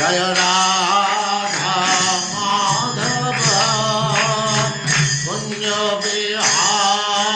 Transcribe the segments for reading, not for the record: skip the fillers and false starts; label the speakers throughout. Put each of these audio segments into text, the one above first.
Speaker 1: जय राधा माधव कुंज बिहारी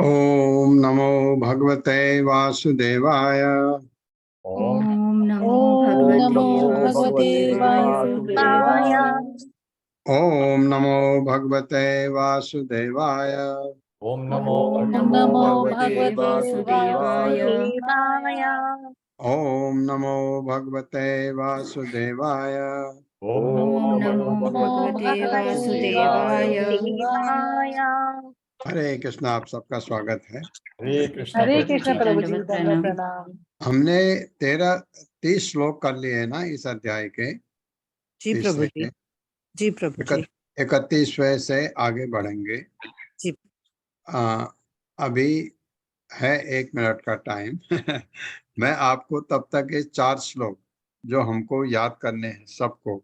Speaker 2: ओम नमो भगवते वासुदेवाय।
Speaker 3: ओम नमो भगवते वासुदेवाय।
Speaker 2: ओम नमो भगवते वासुदेवाय।
Speaker 4: ओम नमो
Speaker 3: भगवते वासुदेवाय।
Speaker 2: ओम नमो भगवते वासुदेवाय।
Speaker 3: ओम नमो भगवते वासुदेवाय।
Speaker 2: हरे कृष्ण। आप सबका स्वागत है।
Speaker 4: हरे कृष्ण
Speaker 3: प्रभु जी, प्रणाम।
Speaker 2: हमने 30 श्लोक कर लिए हैं ना इस अध्याय के।
Speaker 5: जी प्रभु जी। जी प्रभु जी।
Speaker 2: 31वें से आगे बढ़ेंगे।
Speaker 5: जी।
Speaker 2: अभी है 1 मिनट का टाइम। मैं आपको तब तक ये 4 श्लोक जो हमको याद करने हैं सबको,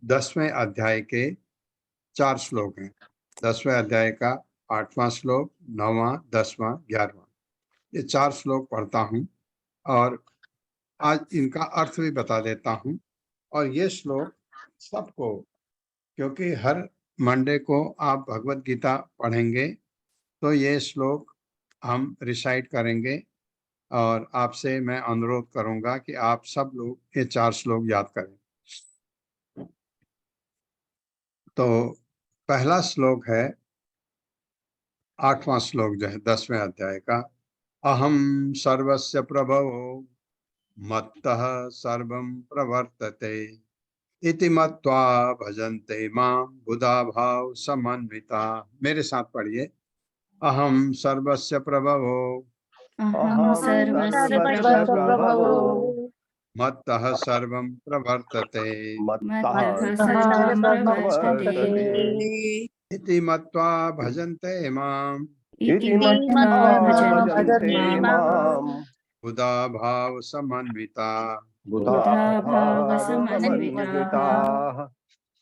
Speaker 2: 10वें अध्याय के 4 श्लोक हैं। 10वें अध्याय का 8वां श्लोक, 9वां, 10वां, 11वां, ये 4 श्लोक पढ़ता हूँ और आज इनका अर्थ भी बता देता हूँ। और ये श्लोक सबको, क्योंकि हर मंडे को आप भगवत गीता पढ़ेंगे तो ये श्लोक हम रिसाइट करेंगे और आपसे मैं अनुरोध करूंगा कि आप सब लोग ये 4 श्लोक याद करें। तो पहला श्लोक है 8वां श्लोक जो है 10वें अध्याय का, अहम सर्वस्य प्रभवो मत्तः सर्वं प्रवर्तते इति मत्वा भजन्ते मां बुधा भाव समन्विता। मेरे साथ पढ़िए, अहम सर्वस्य प्रभवो
Speaker 3: अहं सर्वस्य प्रभवो
Speaker 2: मत्तः सर्वं प्रवर्तते
Speaker 3: मत्तः सर्वं प्रवर्तते
Speaker 2: इति मत्वा भजन्ते मां
Speaker 3: इति मत्वा भजन्ते मां
Speaker 2: बुधा भाव समन्विता।
Speaker 3: बुधा भाव समन्विता।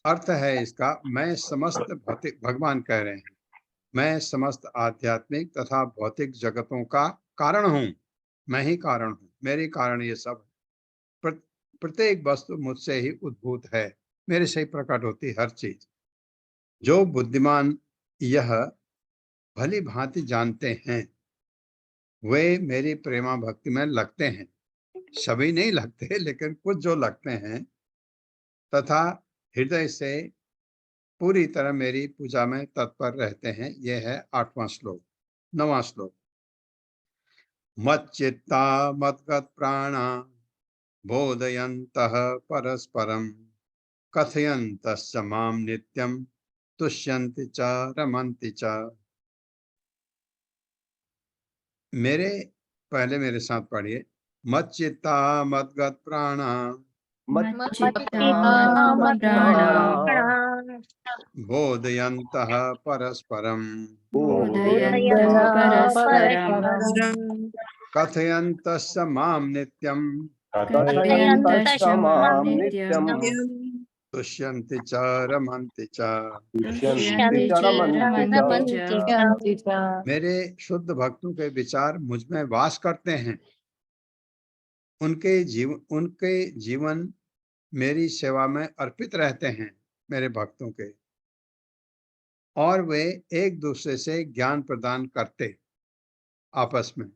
Speaker 2: अर्थ है इसका, मैं समस्त भौतिक, भगवान कह रहे हैं, मैं समस्त आध्यात्मिक तथा भौतिक जगतों का कारण हूँ। मैं ही कारण हूँ, मेरे कारण ये सब। प्रत्येक वस्तु मुझसे ही उद्भूत है, मेरे से ही प्रकट होती हर चीज। जो बुद्धिमान यह भली भांति जानते हैं वे मेरी प्रेमा भक्ति में लगते हैं। सभी नहीं लगते, लेकिन कुछ जो लगते हैं तथा हृदय से पूरी तरह मेरी पूजा में तत्पर रहते हैं। यह है 8वां श्लोक। 9वां श्लोक, मच्चित्ता मद्गत प्राणा बोधयन्तः परस्परं कथयन्तश्च मां नित्यं तुष्यन्ति च रमन्ति च। मेरे साथ पढ़िए, मच्चित्ता मद्गत प्राणा
Speaker 3: मच्चित्ता मत्प्राणा
Speaker 2: बोधयन्तः परस्परं
Speaker 3: बोधयन्तः परस्परं
Speaker 2: कथयन्तश्च मां नित्यं
Speaker 3: कथयन्तश्च मां नित्यं
Speaker 2: तुष्यन्ति च रमन्ति च।
Speaker 3: तुष्यन्ति च रमन्ति च।
Speaker 2: मेरे शुद्ध भक्तों के विचार मुझ में वास करते हैं। उनके जीवन मेरी सेवा में अर्पित रहते हैं, मेरे भक्तों के, और वे एक दूसरे से ज्ञान प्रदान करते आपस में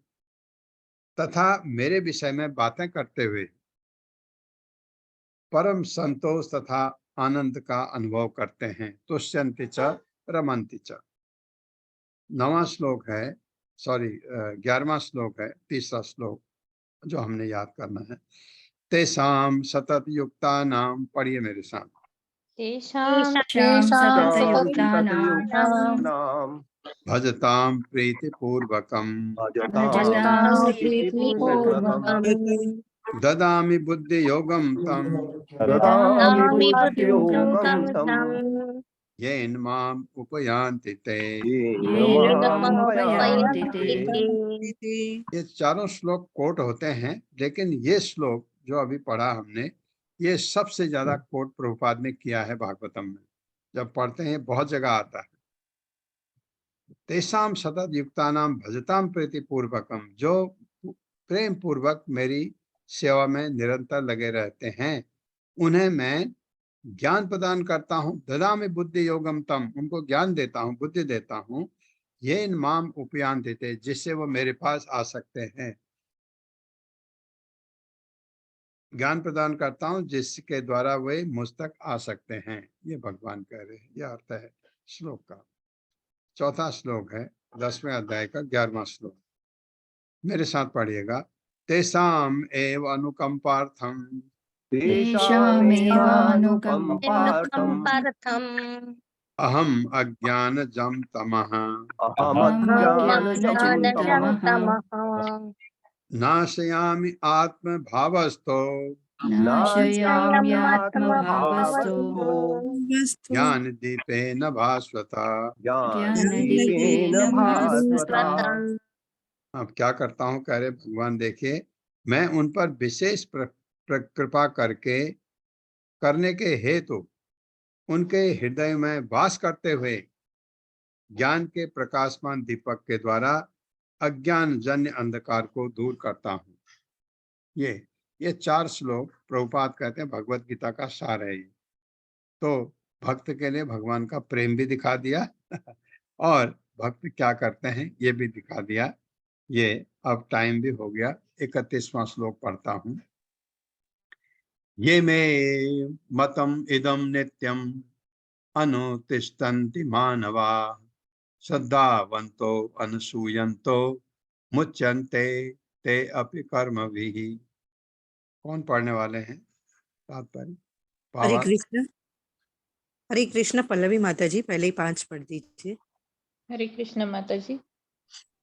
Speaker 2: तथा मेरे विषय में बातें करते हुए परम संतोष तथा आनंद का अनुभव करते हैं। तुष्यन्ति च रमन्ति च। 9वां श्लोक है, 11वां श्लोक है, तीसरा श्लोक जो हमने याद करना है। तेषां सतत युक्तानां, पढ़िए मेरे साथ,
Speaker 3: तेषां सततयुक्तानां
Speaker 2: भजतां प्रीतिपूर्वकं
Speaker 3: भजतां प्रीतिपूर्वकं
Speaker 2: ददामि बुद्धियोगं तं
Speaker 3: ददामि बुद्धियोगं तं
Speaker 2: येन माम् उपयान्ति ते।
Speaker 3: येन माम् उपयान्ति ते।
Speaker 2: ये चारों श्लोक कोट होते हैं, लेकिन ये श्लोक जो अभी पढ़ा हमने, ये सबसे ज्यादा कोट प्रभुपाद ने किया है भागवतम में। जब पढ़ते हैं बहुत जगह आता है। तेषां सतत युक्तानां भजतां प्रीतिपूर्वकम, जो प्रेम पूर्वक मेरी सेवा में निरंतर लगे रहते हैं, उन्हें मैं ज्ञान प्रदान करता हूँ। ददामि बुद्धि योगम तम, उनको ज्ञान देता हूँ, बुद्धि देता हूँ। ये माम उपयान देते, जिससे वो मेरे पास आ सकते हैं। ज्ञान प्रदान करता हूँ जिसके द्वारा वे मुझ तक आ सकते हैं। ये भगवान कह रहे हैं। यह अर्थ है श्लोक का। चौथा श्लोक है 10वें अध्याय का 11वां श्लोक। मेरे साथ पढ़िएगा, तेषाम एव अनुकंपार्थम अहम अज्ञानजं तमः नाशयामि आत्मभावस्थो
Speaker 3: नाशयाम्यात्मभावस्तु
Speaker 2: ज्ञान दीपेन भास्वता।
Speaker 3: ज्ञानदीपेन भास्वता।
Speaker 2: अब क्या करता हूँ, कह रहे भगवान देखिए, मैं उन पर विशेष कृपा करने के हेतु उनके हृदय में वास करते हुए ज्ञान के प्रकाशमान दीपक के द्वारा अज्ञान जन्य अंधकार को दूर करता हूँ। ये 4 श्लोक प्रभुपाद कहते हैं भगवत गीता का सार है। तो भक्त के लिए भगवान का प्रेम भी दिखा दिया और भक्त क्या करते हैं ये भी दिखा दिया। ये अब टाइम भी हो गया, 31वां श्लोक पढ़ता हूँ। ये मे मतम इदम नित्यम अनुतिष्ठन्ति मानवा श्रद्धावन्तो अनुसूयन्तो मुच्यन्ते ते अपि कर्मभिः। कौन पढ़ने वाले हैं? तात्पर्य
Speaker 5: हरे
Speaker 2: पावा।
Speaker 5: कृष्ण। हरे कृष्ण। पल्लवी माता जी पहले ही 5 पढ़ दीजिए।
Speaker 3: हरे कृष्ण माता जी।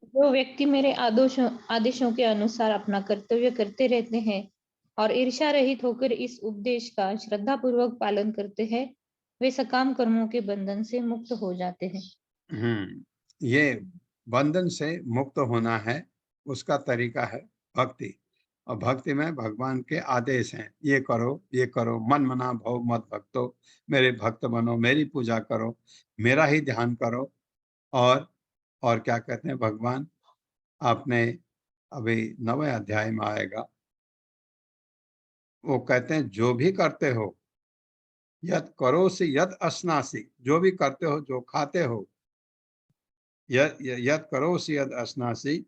Speaker 3: जो व्यक्ति मेरे आदेशों के अनुसार अपना कर्तव्य करते रहते हैं और ईर्ष्या रहित होकर इस उपदेश का श्रद्धा पूर्वक पालन करते हैं, वे सकाम कर्मों के बंधन से मुक्त हो जाते हैं।
Speaker 2: ये बंधन से मुक्त होना है, उसका तरीका है भक्ति। और भक्ति में भगवान के आदेश हैं, ये करो, मन मना भव मत भक्तो, मेरे भक्त बनो, मेरी पूजा करो, मेरा ही ध्यान करो। और क्या कहते हैं भगवान, आपने अभी 9वें अध्याय में आएगा, वो कहते हैं जो भी करते हो, यद करोसि यद अश्नासि, जो भी करते हो, जो खाते हो, यद करोसि यद अश्नासि,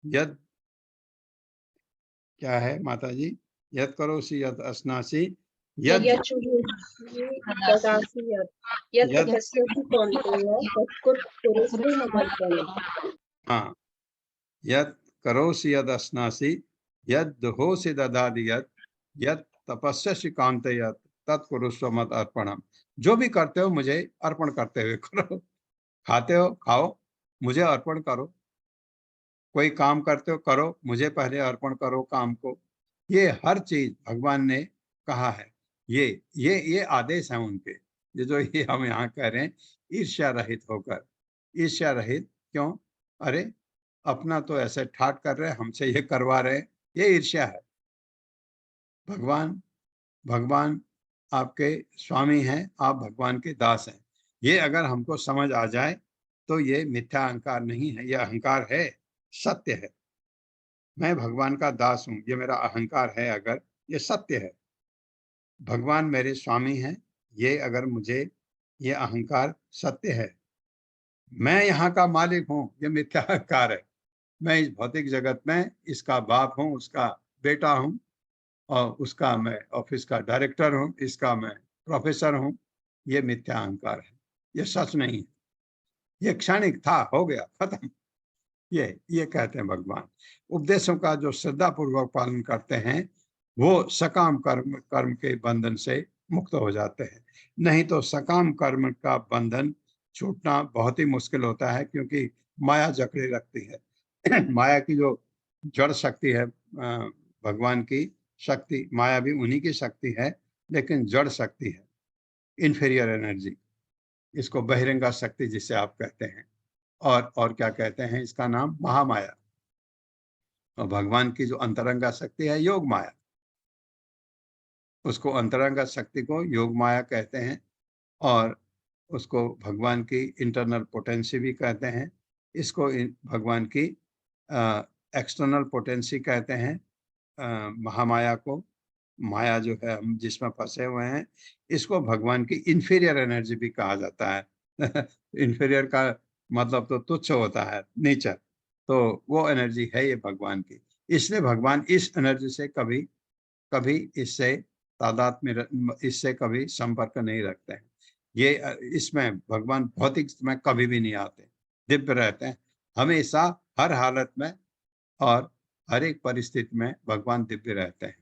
Speaker 2: यद क्या है माता जी, यद करोसि यद अश्नासि, यद हाँ, यद करोसि यद अश्नासि, यद दुहोसि ददाति यद तपस्यसि कान्ते यद तत्कुरुष्व मत अर्पणम। जो भी करते हो मुझे अर्पण करते हुए करो। खाते हो खाओ, मुझे अर्पण करो। कोई काम करते हो करो, मुझे पहले अर्पण करो काम को। ये हर चीज भगवान ने कहा है। ये आदेश है उनके। ये जो ये हम यहाँ कह रहे हैं, ईर्ष्या रहित होकर। ईर्ष्या रहित क्यों? अरे अपना तो ऐसे ठाट कर रहे, हमसे ये करवा रहे, ये ईर्ष्या है। भगवान आपके स्वामी हैं, आप भगवान के दास हैं। ये अगर हमको समझ आ जाए तो ये मिथ्या अहंकार नहीं है, ये अहंकार है, सत्य है। मैं भगवान का दास हूं, ये मेरा अहंकार है अगर, ये सत्य है। भगवान मेरे स्वामी हैं, ये अगर मुझे, ये अहंकार सत्य है। मैं यहाँ का मालिक हूं, ये मिथ्या अहंकार है। मैं इस भौतिक जगत में इसका बाप हूं, उसका बेटा हूं, और उसका मैं ऑफिस का डायरेक्टर हूं, इसका मैं प्रोफेसर हूं। ये मिथ्या अहंकार है, ये सच नहीं है। ये क्षणिक था, हो गया, खत्म। ये कहते हैं भगवान। उपदेशों का जो श्रद्धा पूर्वक पालन करते हैं वो सकाम कर्म के बंधन से मुक्त हो जाते हैं। नहीं तो सकाम कर्म का बंधन छूटना बहुत ही मुश्किल होता है, क्योंकि माया जकड़े रखती है। माया की जो जड़ शक्ति है, भगवान की शक्ति, माया भी उन्हीं की शक्ति है, लेकिन जड़ शक्ति है, इंफीरियर एनर्जी। इसको बहिरंगा शक्ति जिसे आप कहते हैं, और क्या कहते हैं इसका नाम, महामाया। और भगवान की जो अंतरंगा शक्ति है, योग माया, उसको अंतरंगा शक्ति को योग माया कहते हैं। और उसको भगवान की इंटरनल पोटेंसी भी कहते हैं। इसको भगवान की एक्सटर्नल पोटेंसी कहते हैं। महामाया को, माया जो है हम जिसमें फंसे हुए हैं, इसको भगवान की इंफीरियर एनर्जी भी कहा जाता है। इंफीरियर का मतलब तो तुच्छ होता है, नीचा। तो वो एनर्जी है ये भगवान की। इसलिए भगवान इस एनर्जी से कभी इससे तादात्म्य, इससे कभी संपर्क नहीं रखते हैं। ये इसमें भगवान भौतिक में कभी भी नहीं आते, दिव्य रहते हैं हमेशा, हर हालत में और हर एक परिस्थिति में भगवान दिव्य रहते हैं।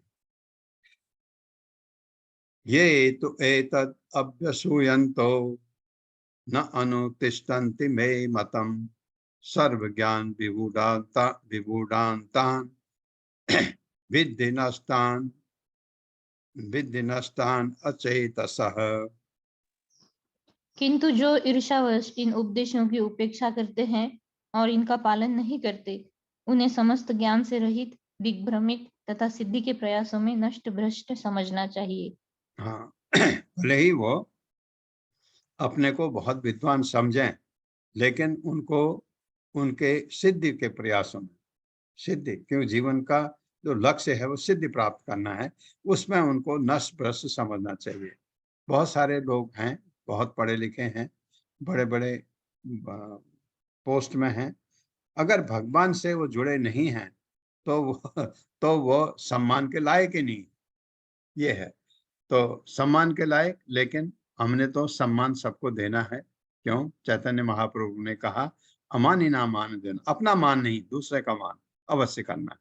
Speaker 2: ये तो एतद् अभ्यसूयन्तो न अनुतिष्ठन्ति मे मतम सर्व ज्ञान विगूढ़ान्तान्, 'विद्धि नष्टान् विद्धि नष्टान अचेतसः।
Speaker 3: किंतु जो ईर्ष्यावश इन उपदेशों की उपेक्षा करते हैं और इनका पालन नहीं करते, उन्हें समस्त ज्ञान से रहित, दिग्भ्रमित तथा सिद्धि के प्रयासों में नष्ट भ्रष्ट समझना चाहिए।
Speaker 2: हाँ भले ही वो अपने को बहुत विद्वान समझें, लेकिन उनको उनके सिद्धि के प्रयासों में, सिद्धि क्यों जीवन का जो लक्ष्य है वो सिद्धि प्राप्त करना है, उसमें उनको नष्ट भ्रष्ट समझना चाहिए। बहुत सारे लोग हैं, बहुत पढ़े लिखे हैं, बड़े बड़े पोस्ट में हैं, अगर भगवान से वो जुड़े नहीं हैं तो वो सम्मान के लायक ही नहीं। ये है तो सम्मान के लायक, लेकिन हमने तो सम्मान सबको देना है। क्यों? चैतन्य महाप्रभु ने कहा अमानी ना मान देना, अपना मान नहीं दूसरे का मान अवश्य करना है।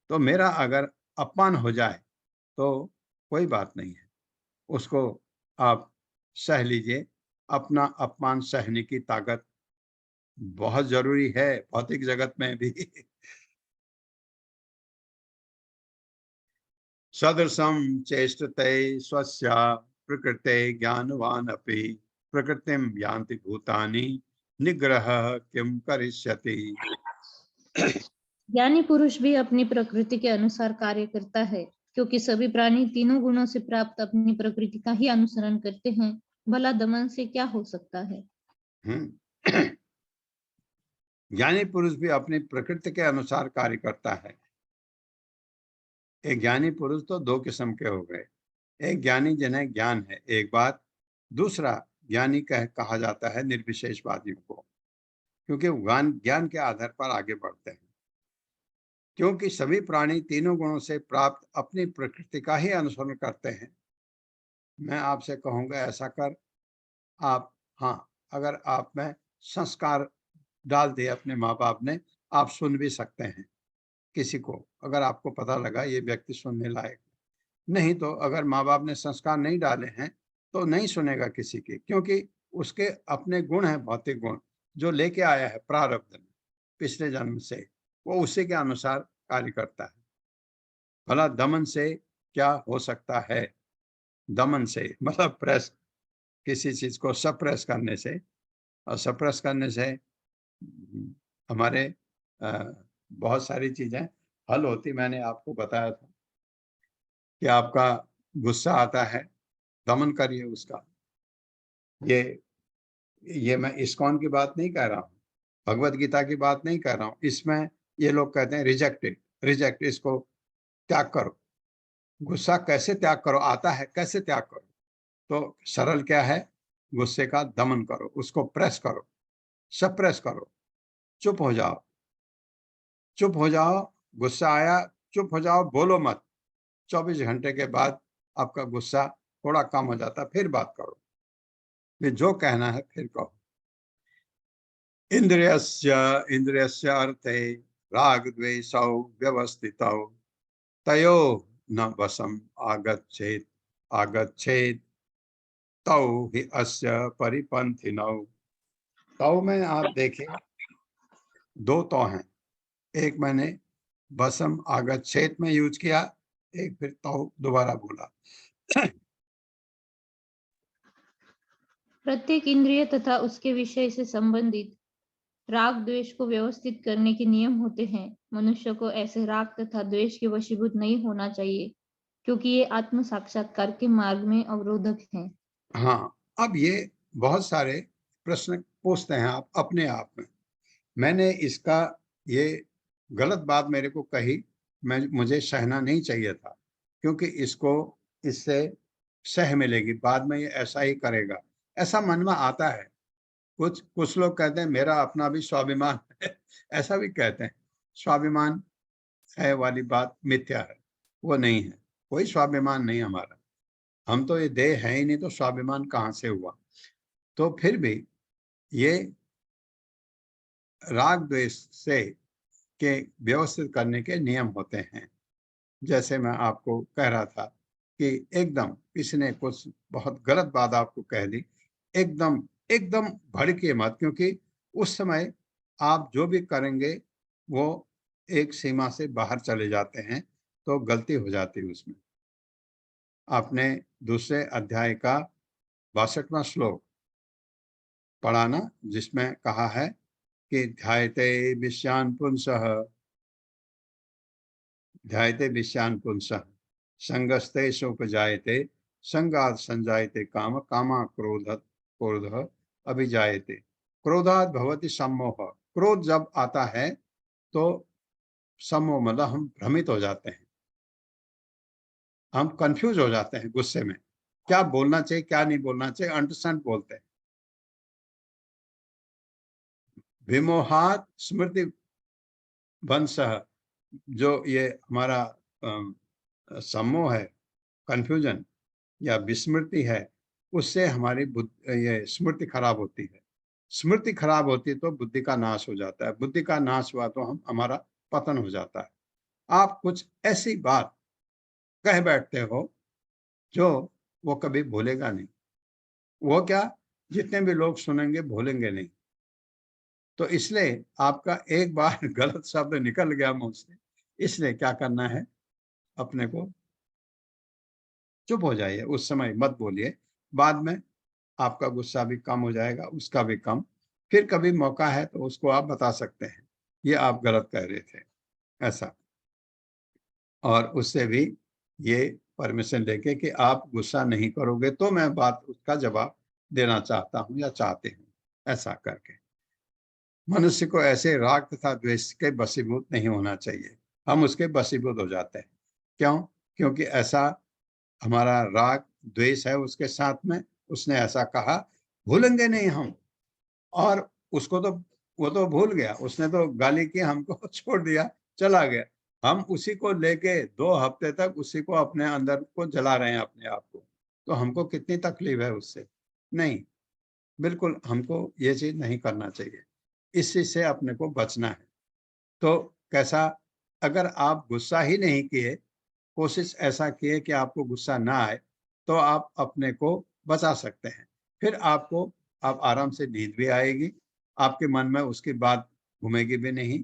Speaker 2: तो मेरा अगर अपमान हो जाए तो कोई बात नहीं है, उसको आप सह लीजिए। अपना अपमान सहने की ताकत बहुत जरूरी है भौतिक जगत में भी। सदृशम चेष्टते स्वस्या प्रकृते ज्ञानवान अपि प्रकृतिम यान्ति भूतानि निग्रह किम करिष्यति।
Speaker 3: ज्ञानी पुरुष भी अपनी प्रकृति के अनुसार कार्य करता है, क्योंकि सभी प्राणी तीनों गुणों से प्राप्त अपनी प्रकृति का ही अनुसरण करते हैं। भला दमन से क्या हो सकता है?
Speaker 2: ज्ञानी पुरुष भी अपनी प्रकृति के अनुसार कार्य करता है। एक ज्ञानी पुरुष तो दो किस्म के हो गए, एक ज्ञानी जिन्हें ज्ञान है एक बात, दूसरा ज्ञानी कहा जाता है निर्विशेषवादियों को, क्योंकि ज्ञान ज्ञान के आधार पर आगे बढ़ते हैं। क्योंकि सभी प्राणी तीनों गुणों से प्राप्त अपनी प्रकृति का ही अनुसरण करते हैं। मैं आपसे कहूंगा ऐसा कर, आप हाँ, अगर आप में संस्कार डाल दिए अपने माँ बाप ने, आप सुन भी सकते हैं किसी को, अगर आपको पता लगा ये व्यक्ति सुनने लायक। नहीं तो अगर माँ बाप ने संस्कार नहीं डाले हैं तो नहीं सुनेगा किसी की, क्योंकि उसके अपने गुण हैं, भौतिक गुण जो लेके आया है प्रारब्ध में पिछले जन्म से, वो उसी के अनुसार कार्य करता है। भला दमन से क्या हो सकता है? दमन से मतलब प्रेस, किसी चीज को सप्रेस करने से, और सप्रेस करने से हमारे बहुत सारी चीजें हल होती। मैंने आपको बताया था कि आपका गुस्सा आता है, दमन करिए उसका। ये मैं इस्कॉन की बात नहीं कह रहा हूँ, भगवत गीता की बात नहीं कर रहा हूँ। इसमें ये लोग कहते हैं रिजेक्टेड, रिजेक्ट, इसको त्याग करो। गुस्सा कैसे त्याग करो? आता है, कैसे त्याग करो? तो सरल क्या है? गुस्से का दमन करो, उसको प्रेस करो, सप्रेस करो, चुप हो जाओ, चुप हो जाओ। गुस्सा आया, चुप हो जाओ, बोलो मत। 24 घंटे के बाद आपका गुस्सा थोड़ा कम हो जाता, फिर बात करो, फिर जो कहना है फिर कहो। इंद्रियस्य अर्थे राग द्वेषौ व्यवस्थितौ तयो न वशम आगच्छेत तौ हि अस्य परिपंथिनौ। तौ में आप देखें दो तो हैं, एक मैंने वशम आगच्छेत में यूज किया, एक फिर तौ दोबारा बोला।
Speaker 3: प्रत्येक इंद्रिय तथा उसके विषय से संबंधित राग द्वेष को व्यवस्थित करने के नियम होते हैं। मनुष्य को ऐसे राग तथा द्वेष के वशीभूत नहीं होना चाहिए, क्योंकि ये आत्म साक्षात्कार के मार्ग में अवरोधक हैं।
Speaker 2: हाँ, अब ये बहुत सारे प्रश्न पूछते हैं आप अपने आप में। मैंने इसका ये गलत बात मेरे को कही, मुझे सहना नहीं चाहिए था, क्योंकि इसको इससे सह मिलेगी, बाद में ये ऐसा ही करेगा, ऐसा मन में आता है। कुछ लोग कहते हैं मेरा अपना भी स्वाभिमान है, ऐसा भी कहते हैं। स्वाभिमान है वाली बात मिथ्या है, वो नहीं है, कोई स्वाभिमान नहीं हमारा। हम तो ये देह है ही नहीं, तो स्वाभिमान कहाँ से हुआ? तो फिर भी ये राग द्वेष से के व्यवस्थित करने के नियम होते हैं। जैसे मैं आपको कह रहा था कि एकदम किसी ने कुछ बहुत गलत बात आपको कह दी, एकदम एकदम भड़के मत, क्योंकि उस समय आप जो भी करेंगे वो एक सीमा से बाहर चले जाते हैं, तो गलती हो जाती है उसमें। आपने दूसरे अध्याय का 62वां श्लोक पढ़ा ना, जिसमें कहा है कि ध्यायते विषयान् पुंसः, ध्यायते विषयान् पुंसः संगस्ते सोपजायते, संगात् संजायते काम, कामा क्रोधः अभिजायते, क्रोधात् भवति सम्मोह। क्रोध जब आता है तो सम्मोह मतलब हम भ्रमित हो जाते हैं, हम कंफ्यूज हो जाते हैं गुस्से में, क्या बोलना चाहिए क्या नहीं बोलना चाहिए, अंडरस्टैंड बोलते हैं। विमोहात् स्मृति भंसः, जो ये हमारा सम्मोह है, कंफ्यूजन या विस्मृति है, उससे हमारी ये स्मृति खराब होती है। स्मृति खराब होती है तो बुद्धि का नाश हो जाता है, बुद्धि का नाश हुआ तो हमारा पतन हो जाता है। आप कुछ ऐसी बात कह बैठते हो जो वो कभी भूलेगा नहीं। वो क्या, जितने भी लोग सुनेंगे भूलेंगे नहीं। तो इसलिए आपका एक बार गलत शब्द निकल गया मुंह से, इसलिए क्या करना है, अपने को चुप हो जाइए, उस समय मत बोलिए। बाद में आपका गुस्सा भी कम हो जाएगा, उसका भी कम। फिर कभी मौका है तो उसको आप बता सकते हैं, ये आप गलत कह रहे थे, ऐसा। और उससे भी ये परमिशन लेके कि आप गुस्सा नहीं करोगे तो मैं बात उसका जवाब देना चाहता हूँ या चाहते हूँ, ऐसा करके। मनुष्य को ऐसे राग तथा द्वेष के वशीभूत नहीं होना चाहिए, हम उसके वशीभूत हो जाते हैं। क्यों? क्योंकि ऐसा हमारा राग द्वेष है उसके साथ में, उसने ऐसा कहा, भूलेंगे नहीं हम। और उसको तो वो तो भूल गया, उसने तो गाली की, हमको छोड़ दिया, चला गया। हम उसी को लेके 2 हफ्ते तक उसी को अपने अंदर को जला रहे हैं अपने आप को, तो हमको कितनी तकलीफ है उससे। नहीं, बिल्कुल हमको ये चीज नहीं करना चाहिए, इस चीज से अपने को बचना है। तो कैसा, अगर आप गुस्सा ही नहीं किए, कोशिश ऐसा किए कि आपको गुस्सा ना आए, तो आप अपने को बचा सकते हैं। फिर आपको आप आराम से नींद भी आएगी, आपके मन में उसकी बात घूमेगी भी नहीं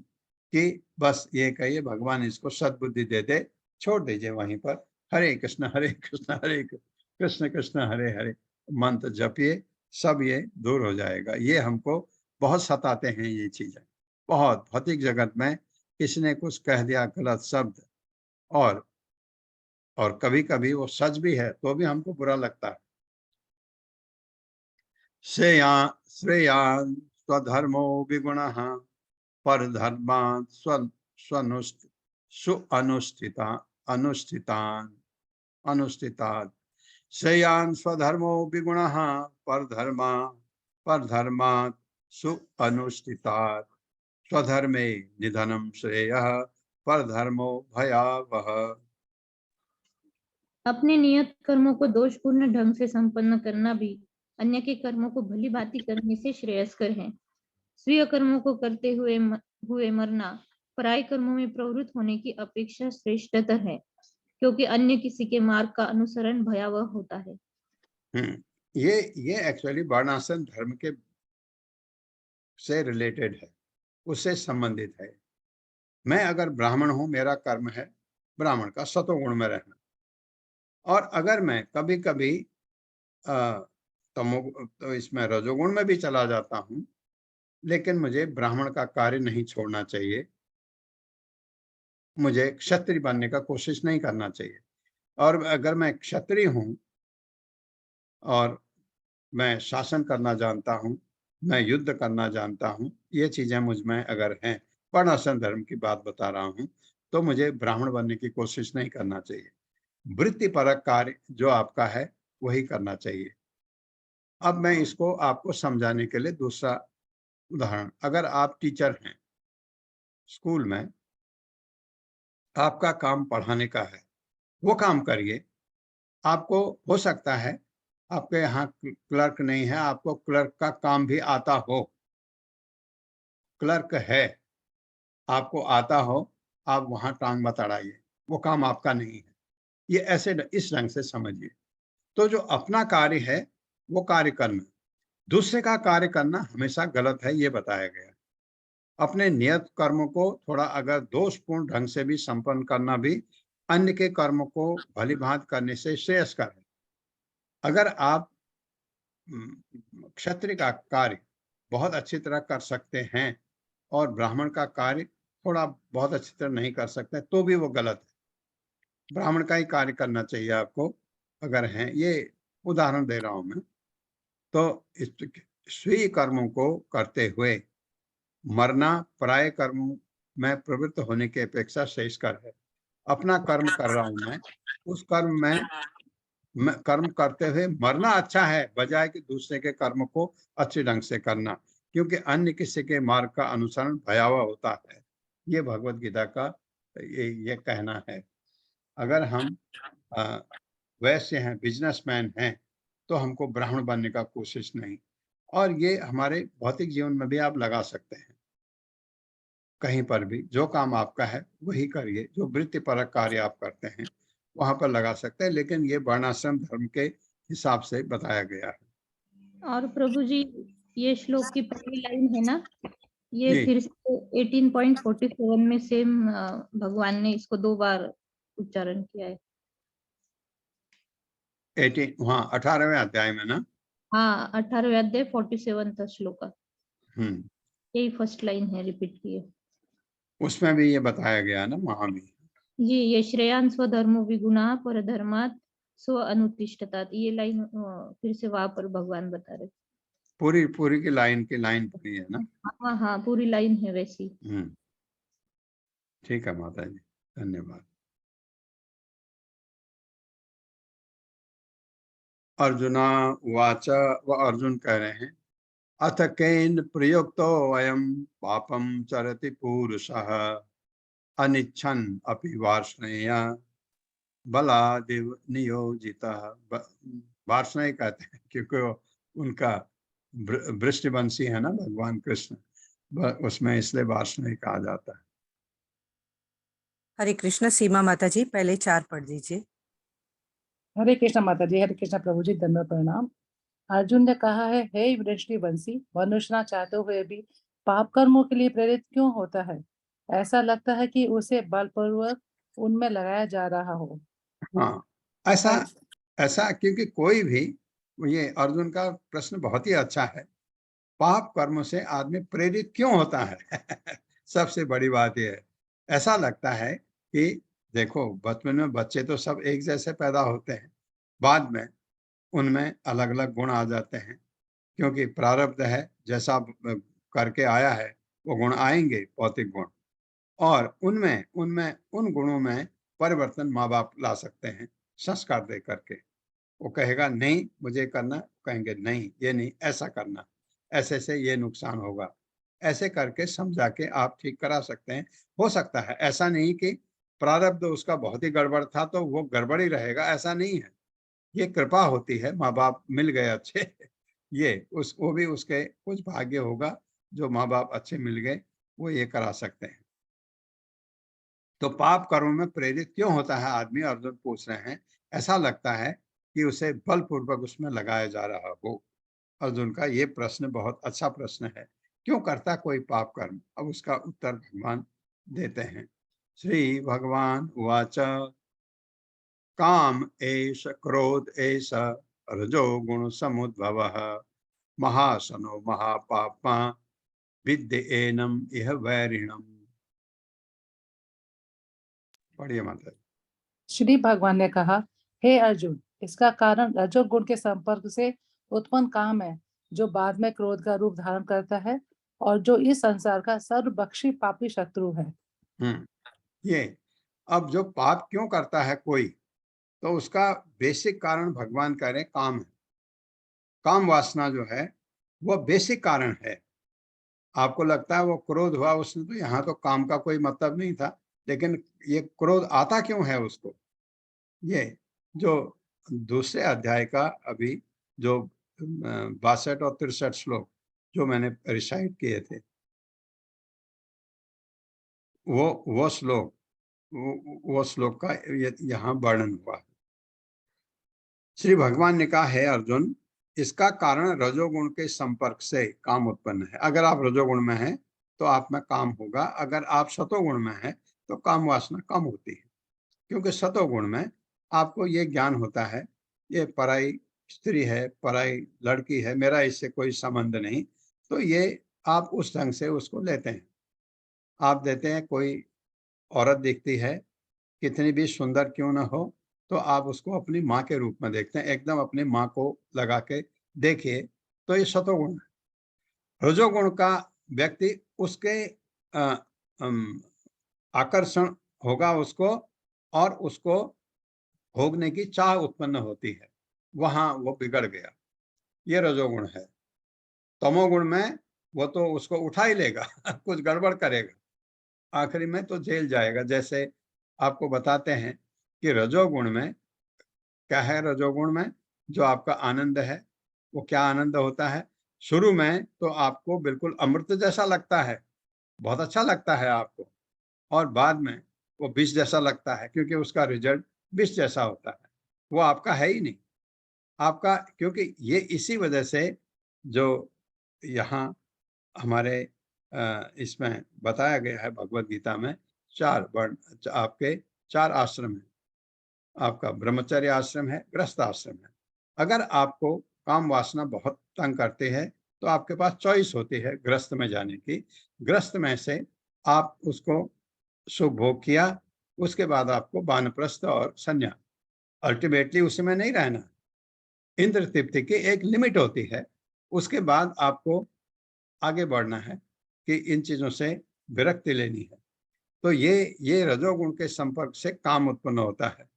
Speaker 2: कि बस ये कहिए भगवान इसको सद्बुद्धि दे दे, छोड़ दीजिए वहीं पर। हरे कृष्ण हरे कृष्ण हरे कृष्ण कृष्ण हरे हरे मंत्र जपिए, सब ये दूर हो जाएगा। ये हमको बहुत सताते हैं ये चीजें, बहुत। भौतिक जगत में किसी ने कुछ कह दिया गलत शब्द, और कभी-कभी वो सच भी है तो भी हमको बुरा लगता है। श्रेयान् स्वधर्मो विगुणः परधर्मान् अनुष्ठितात्। श्रेयान् स्वधर्मो विगुणः परधर्मात् अनुष्ठितात्। स्वधर्मे निधनं श्रेयः परधर्मो भयावह।
Speaker 3: अपने नियत कर्मों को दोषपूर्ण ढंग से संपन्न करना भी अन्य के कर्मों को भली भांति करने से श्रेयस्कर है। स्वीय कर्मों को करते हुए मरना पराय कर्मों में प्रवृत्त होने की अपेक्षा श्रेष्ठतर है, क्योंकि अन्य किसी के मार्ग का अनुसरण भयावह होता है।
Speaker 2: ये एक्चुअली वर्णाश्रम धर्म के से रिलेटेड है, उससे संबंधित है। मैं अगर ब्राह्मण हूं, मेरा कर्म है ब्राह्मण का सतोगुण में रहना, और अगर मैं कभी कभी तो इसमें रजोगुण में भी चला जाता हूं, लेकिन मुझे ब्राह्मण का कार्य नहीं छोड़ना चाहिए, मुझे क्षत्रिय बनने का कोशिश नहीं करना चाहिए। और अगर मैं क्षत्रिय हूं और मैं शासन करना जानता हूं, मैं युद्ध करना जानता हूं, ये चीजें मुझ में अगर हैं, वर्णाश्रम धर्म की बात बता रहा हूं, तो मुझे ब्राह्मण बनने की कोशिश नहीं करना चाहिए। वृत्तिपरक कार्य जो आपका है वही करना चाहिए। अब मैं इसको आपको समझाने के लिए दूसरा उदाहरण, अगर आप टीचर हैं स्कूल में, आपका काम पढ़ाने का है, वो काम करिए। आपको हो सकता है आपके यहाँ क्लर्क नहीं है, आपको क्लर्क का काम भी आता हो, क्लर्क है, आपको आता हो, आप वहां टांग मत अड़ाइए, वो काम आपका नहीं है। ये ऐसे इस ढंग से समझिए। तो जो अपना कार्य है वो कार्य करना, दूसरे का कार्य करना हमेशा गलत है, ये बताया गया। अपने नियत कर्मों को थोड़ा अगर दोषपूर्ण ढंग से भी संपन्न करना भी अन्य के कर्म को भली भांति करने से श्रेयस्कर है। अगर आप क्षत्रिय का कार्य बहुत अच्छी तरह कर सकते हैं और ब्राह्मण का कार्य थोड़ा बहुत अच्छी तरह नहीं कर सकते तो भी वो गलत है। ब्राह्मण का ही कार्य करना चाहिए आपको अगर है। ये उदाहरण दे रहा हूं मैं। तो इस स्वीय कर्मों को करते हुए मरना पराये कर्म में प्रवृत्त होने की अपेक्षा श्रेयस्कर है। अपना कर्म कर रहा हूं मैं, उस कर्म में मैं कर्म करते हुए मरना अच्छा है बजाय कि दूसरे के कर्म को अच्छे ढंग से करना, क्योंकि अन्य किसी के मार्ग का अनुसरण भयावह होता है। ये भगवत गीता का ये कहना है। अगर हम वैश्य हैं, बिजनेसमैन हैं, तो हमको ब्राह्मण बनने का कोशिश नहीं। और ये हमारे भौतिक जीवन में भी आप लगा सकते हैं। कहीं पर भी जो काम आपका है वही करिए, जो वृत्तिपरक कार्य आप करते हैं वहां पर लगा सकते हैं, लेकिन ये वर्णाश्रम धर्म के हिसाब से बताया गया है।
Speaker 3: और प्रभु जी, ये श्लोक की पहली लाइन है ना, ये
Speaker 2: जी।
Speaker 3: फिर से 18.47 में सेम भगवान ने इसको 2 बार उच्चारण किया है।
Speaker 2: 18वें अध्याय में ना।
Speaker 3: हाँ, 18वें अध्याय 47 श्लोक,
Speaker 2: हम्म,
Speaker 3: यही फर्स्ट लाइन है, रिपीट की है।
Speaker 2: उसमें भी ये बताया गया ना, वहां भी।
Speaker 3: जी, ये श्रेयान स्वधर्मो विगुणा पर धर्मात स्व अनुतिष्ठतात, ये लाइन फिर से वहां पर भगवान बता रहे।
Speaker 2: पूरी पूरी की लाइन पढ़ी है ना।
Speaker 3: हाँ हाँ, पूरी लाइन है वैसी।
Speaker 2: ठीक है माता जी, धन्यवाद। अर्जुना उवाच, व अर्जुन कह रहे हैं, अथ केन प्रयुक्तो अयम पापम चरति पुरुषः अनिच्छन् अपि वार्ष्णेय बलादेव नियोजितः। वार्ष्णेय कहते हैं क्योंकि उनका वृष्टिवंशी है ना भगवान कृष्ण, उसमें इसलिए वार्ष्णेय कहा जाता है।
Speaker 5: हरे कृष्ण। सीमा माता जी पहले 4 पढ़ दीजिए।
Speaker 6: हरे कृष्ण माता जी, हरे कृष्ण प्रभु जी, दंडवत प्रणाम। अर्जुन ने कहा है, हे वृष्टिवंशी, मनुष्य चाहते हुए भी पाप कर्मों के लिए प्रेरित क्यों होता है? ऐसा लगता है कि उसे बलपूर्वक उनमें लगाया जा रहा हो।
Speaker 2: हाँ, ऐसा क्योंकि कोई भी, ये अर्जुन का प्रश्न बहुत ही अच्छा है। पाप कर्म से आदमी प्रेरित क्यों होता है? सबसे बड़ी बात यह है। ऐसा लगता है कि देखो, बचपन में बच्चे तो सब एक जैसे पैदा होते हैं, बाद में उनमें अलग अलग गुण आ जाते हैं, क्योंकि प्रारब्ध है, जैसा करके आया है वो गुण आएंगे, भौतिक गुण। और उनमें उनमें उन गुणों में परिवर्तन माँ बाप ला सकते हैं संस्कार दे करके। वो कहेगा नहीं मुझे करना, कहेंगे नहीं ये नहीं, ऐसा करना, ऐसे से ये नुकसान होगा, ऐसे करके समझा के आप ठीक करा सकते हैं। हो सकता है ऐसा नहीं कि प्रारब्ध उसका बहुत ही गड़बड़ था तो वो गड़बड़ ही रहेगा, ऐसा नहीं है। ये कृपा होती है, माँ बाप मिल गए अच्छे। ये वो भी उसके कुछ भाग्य होगा, जो माँ बाप अच्छे मिल गए वो ये करा सकते हैं। तो पाप कर्म में प्रेरित क्यों होता है आदमी, अर्जुन पूछ रहे हैं। ऐसा लगता है कि उसे बलपूर्वक उसमें लगाया जा रहा हो। अर्जुन का ये प्रश्न बहुत अच्छा प्रश्न है, क्यों करता कोई पाप कर्म? अब उसका उत्तर भगवान देते हैं। श्री भगवान उवाच, काम एष क्रोध एष रजो गुण समुद्भवः महासनो महापापा विद्य एनम इह वैरिणम। पढ़िए माता।
Speaker 6: श्री भगवान ने कहा, हे अर्जुन, इसका कारण रजोगुण के संपर्क से उत्पन्न काम है, जो बाद में क्रोध का रूप धारण करता है और जो इस संसार का सर्वभक्षी पापी शत्रु है।
Speaker 2: ये अब जो पाप क्यों करता है कोई, तो उसका बेसिक कारण भगवान कह रहे हैं काम है। काम वासना जो है वो बेसिक कारण है। आपको लगता है वो क्रोध हुआ उसने, तो यहाँ तो काम का कोई मतलब नहीं था, लेकिन ये क्रोध आता क्यों है उसको? ये जो दूसरे अध्याय का अभी जो 62 और 63 श्लोक जो मैंने रिसाइट किए थे, वो श्लोक वो श्लोक का यहाँ वर्णन हुआ है। श्री भगवान ने कहा, है अर्जुन, इसका कारण रजोगुण के संपर्क से काम उत्पन्न है। अगर आप रजोगुण में हैं तो आप में काम होगा, अगर आप सतोगुण में हैं तो काम वासना कम होती है। क्योंकि सतोगुण में आपको ये ज्ञान होता है, ये पराई स्त्री है, पराई लड़की है, मेरा इससे कोई संबंध नहीं, तो ये आप उस ढंग से उसको लेते हैं। आप देते हैं, कोई औरत दिखती है, कितनी भी सुंदर क्यों ना हो, तो आप उसको अपनी माँ के रूप में देखते हैं, एकदम अपनी माँ को लगा के देखिए, तो ये सतोगुण है। रजोगुण का व्यक्ति उसके आकर्षण होगा उसको, और उसको भोगने की चाह उत्पन्न होती है, वहां वो बिगड़ गया, ये रजोगुण है। तमोगुण में वो तो उसको उठा ही लेगा कुछ गड़बड़ करेगा, आखिरी में तो जेल जाएगा। जैसे आपको बताते हैं कि रजोगुण में क्या है, रजोगुण में जो आपका आनंद है, वो क्या आनंद होता है, शुरू में तो आपको बिल्कुल अमृत जैसा लगता है, बहुत अच्छा लगता है आपको, और बाद में वो विष जैसा लगता है, क्योंकि उसका रिजल्ट विष जैसा होता है, वो आपका है ही नहीं आपका। क्योंकि ये इसी वजह से जो यहाँ हमारे इसमें बताया गया है भगवत गीता में, 4 वर्ण, आपके 4 आश्रम हैं, आपका ब्रह्मचर्य आश्रम है, गृहस्थ आश्रम है। अगर आपको काम वासना बहुत तंग करते हैं, तो आपके पास चॉइस होती है गृहस्थ में जाने की। गृहस्थ में से आप उसको सुख भोग किया, उसके बाद आपको वानप्रस्थ और संन्यास, अल्टीमेटली उसमें नहीं रहना। इंद्र तृप्ति की एक लिमिट होती है, उसके बाद आपको आगे बढ़ना है कि इन चीजों से विरक्ति लेनी है। तो ये रजोगुण के संपर्क से काम उत्पन्न होता है,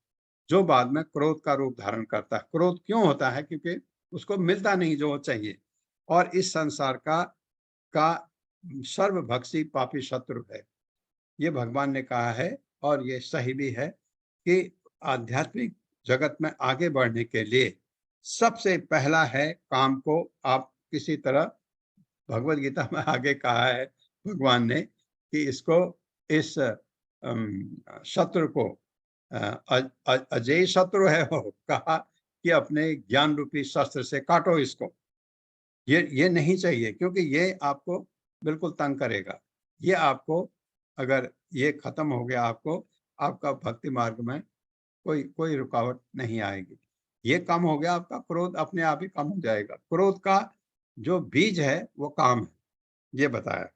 Speaker 2: जो बाद में क्रोध का रूप धारण करता है। क्रोध क्यों होता है? क्योंकि उसको मिलता नहीं जो चाहिए, और इस संसार का सर्वभक्षी पापी शत्रु है, ये भगवान ने कहा है, और ये सही भी है कि आध्यात्मिक जगत में आगे बढ़ने के लिए सबसे पहला है काम को आप किसी तरह, भगवत गीता में आगे कहा है भगवान ने कि इसको, इस शत्रु को, अजय शत्रु है वो, कहा कि अपने ज्ञान रूपी शस्त्र से काटो इसको। ये नहीं चाहिए, क्योंकि ये आपको बिल्कुल तंग करेगा। ये आपको, अगर ये खत्म हो गया, आपका भक्ति मार्ग में कोई रुकावट नहीं आएगी। ये कम हो गया, आपका क्रोध अपने आप ही कम हो जाएगा। क्रोध का जो बीज है वो काम है, ये बताया।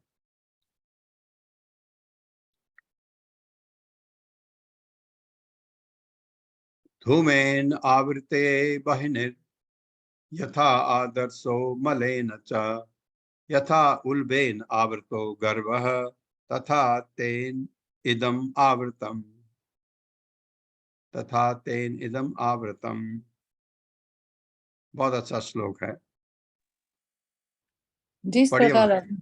Speaker 2: धूमेन आवृते बहिनिर यथा आदर्शो मलेन च, यथा उल्बेन आवृतो गर्वः तथा तेन इदम आवृतम, तथा तेन इदम आवृतम। बहुत अच्छा श्लोक है,
Speaker 6: जिस
Speaker 2: पढ़िए
Speaker 6: प्रकार
Speaker 2: माता जी।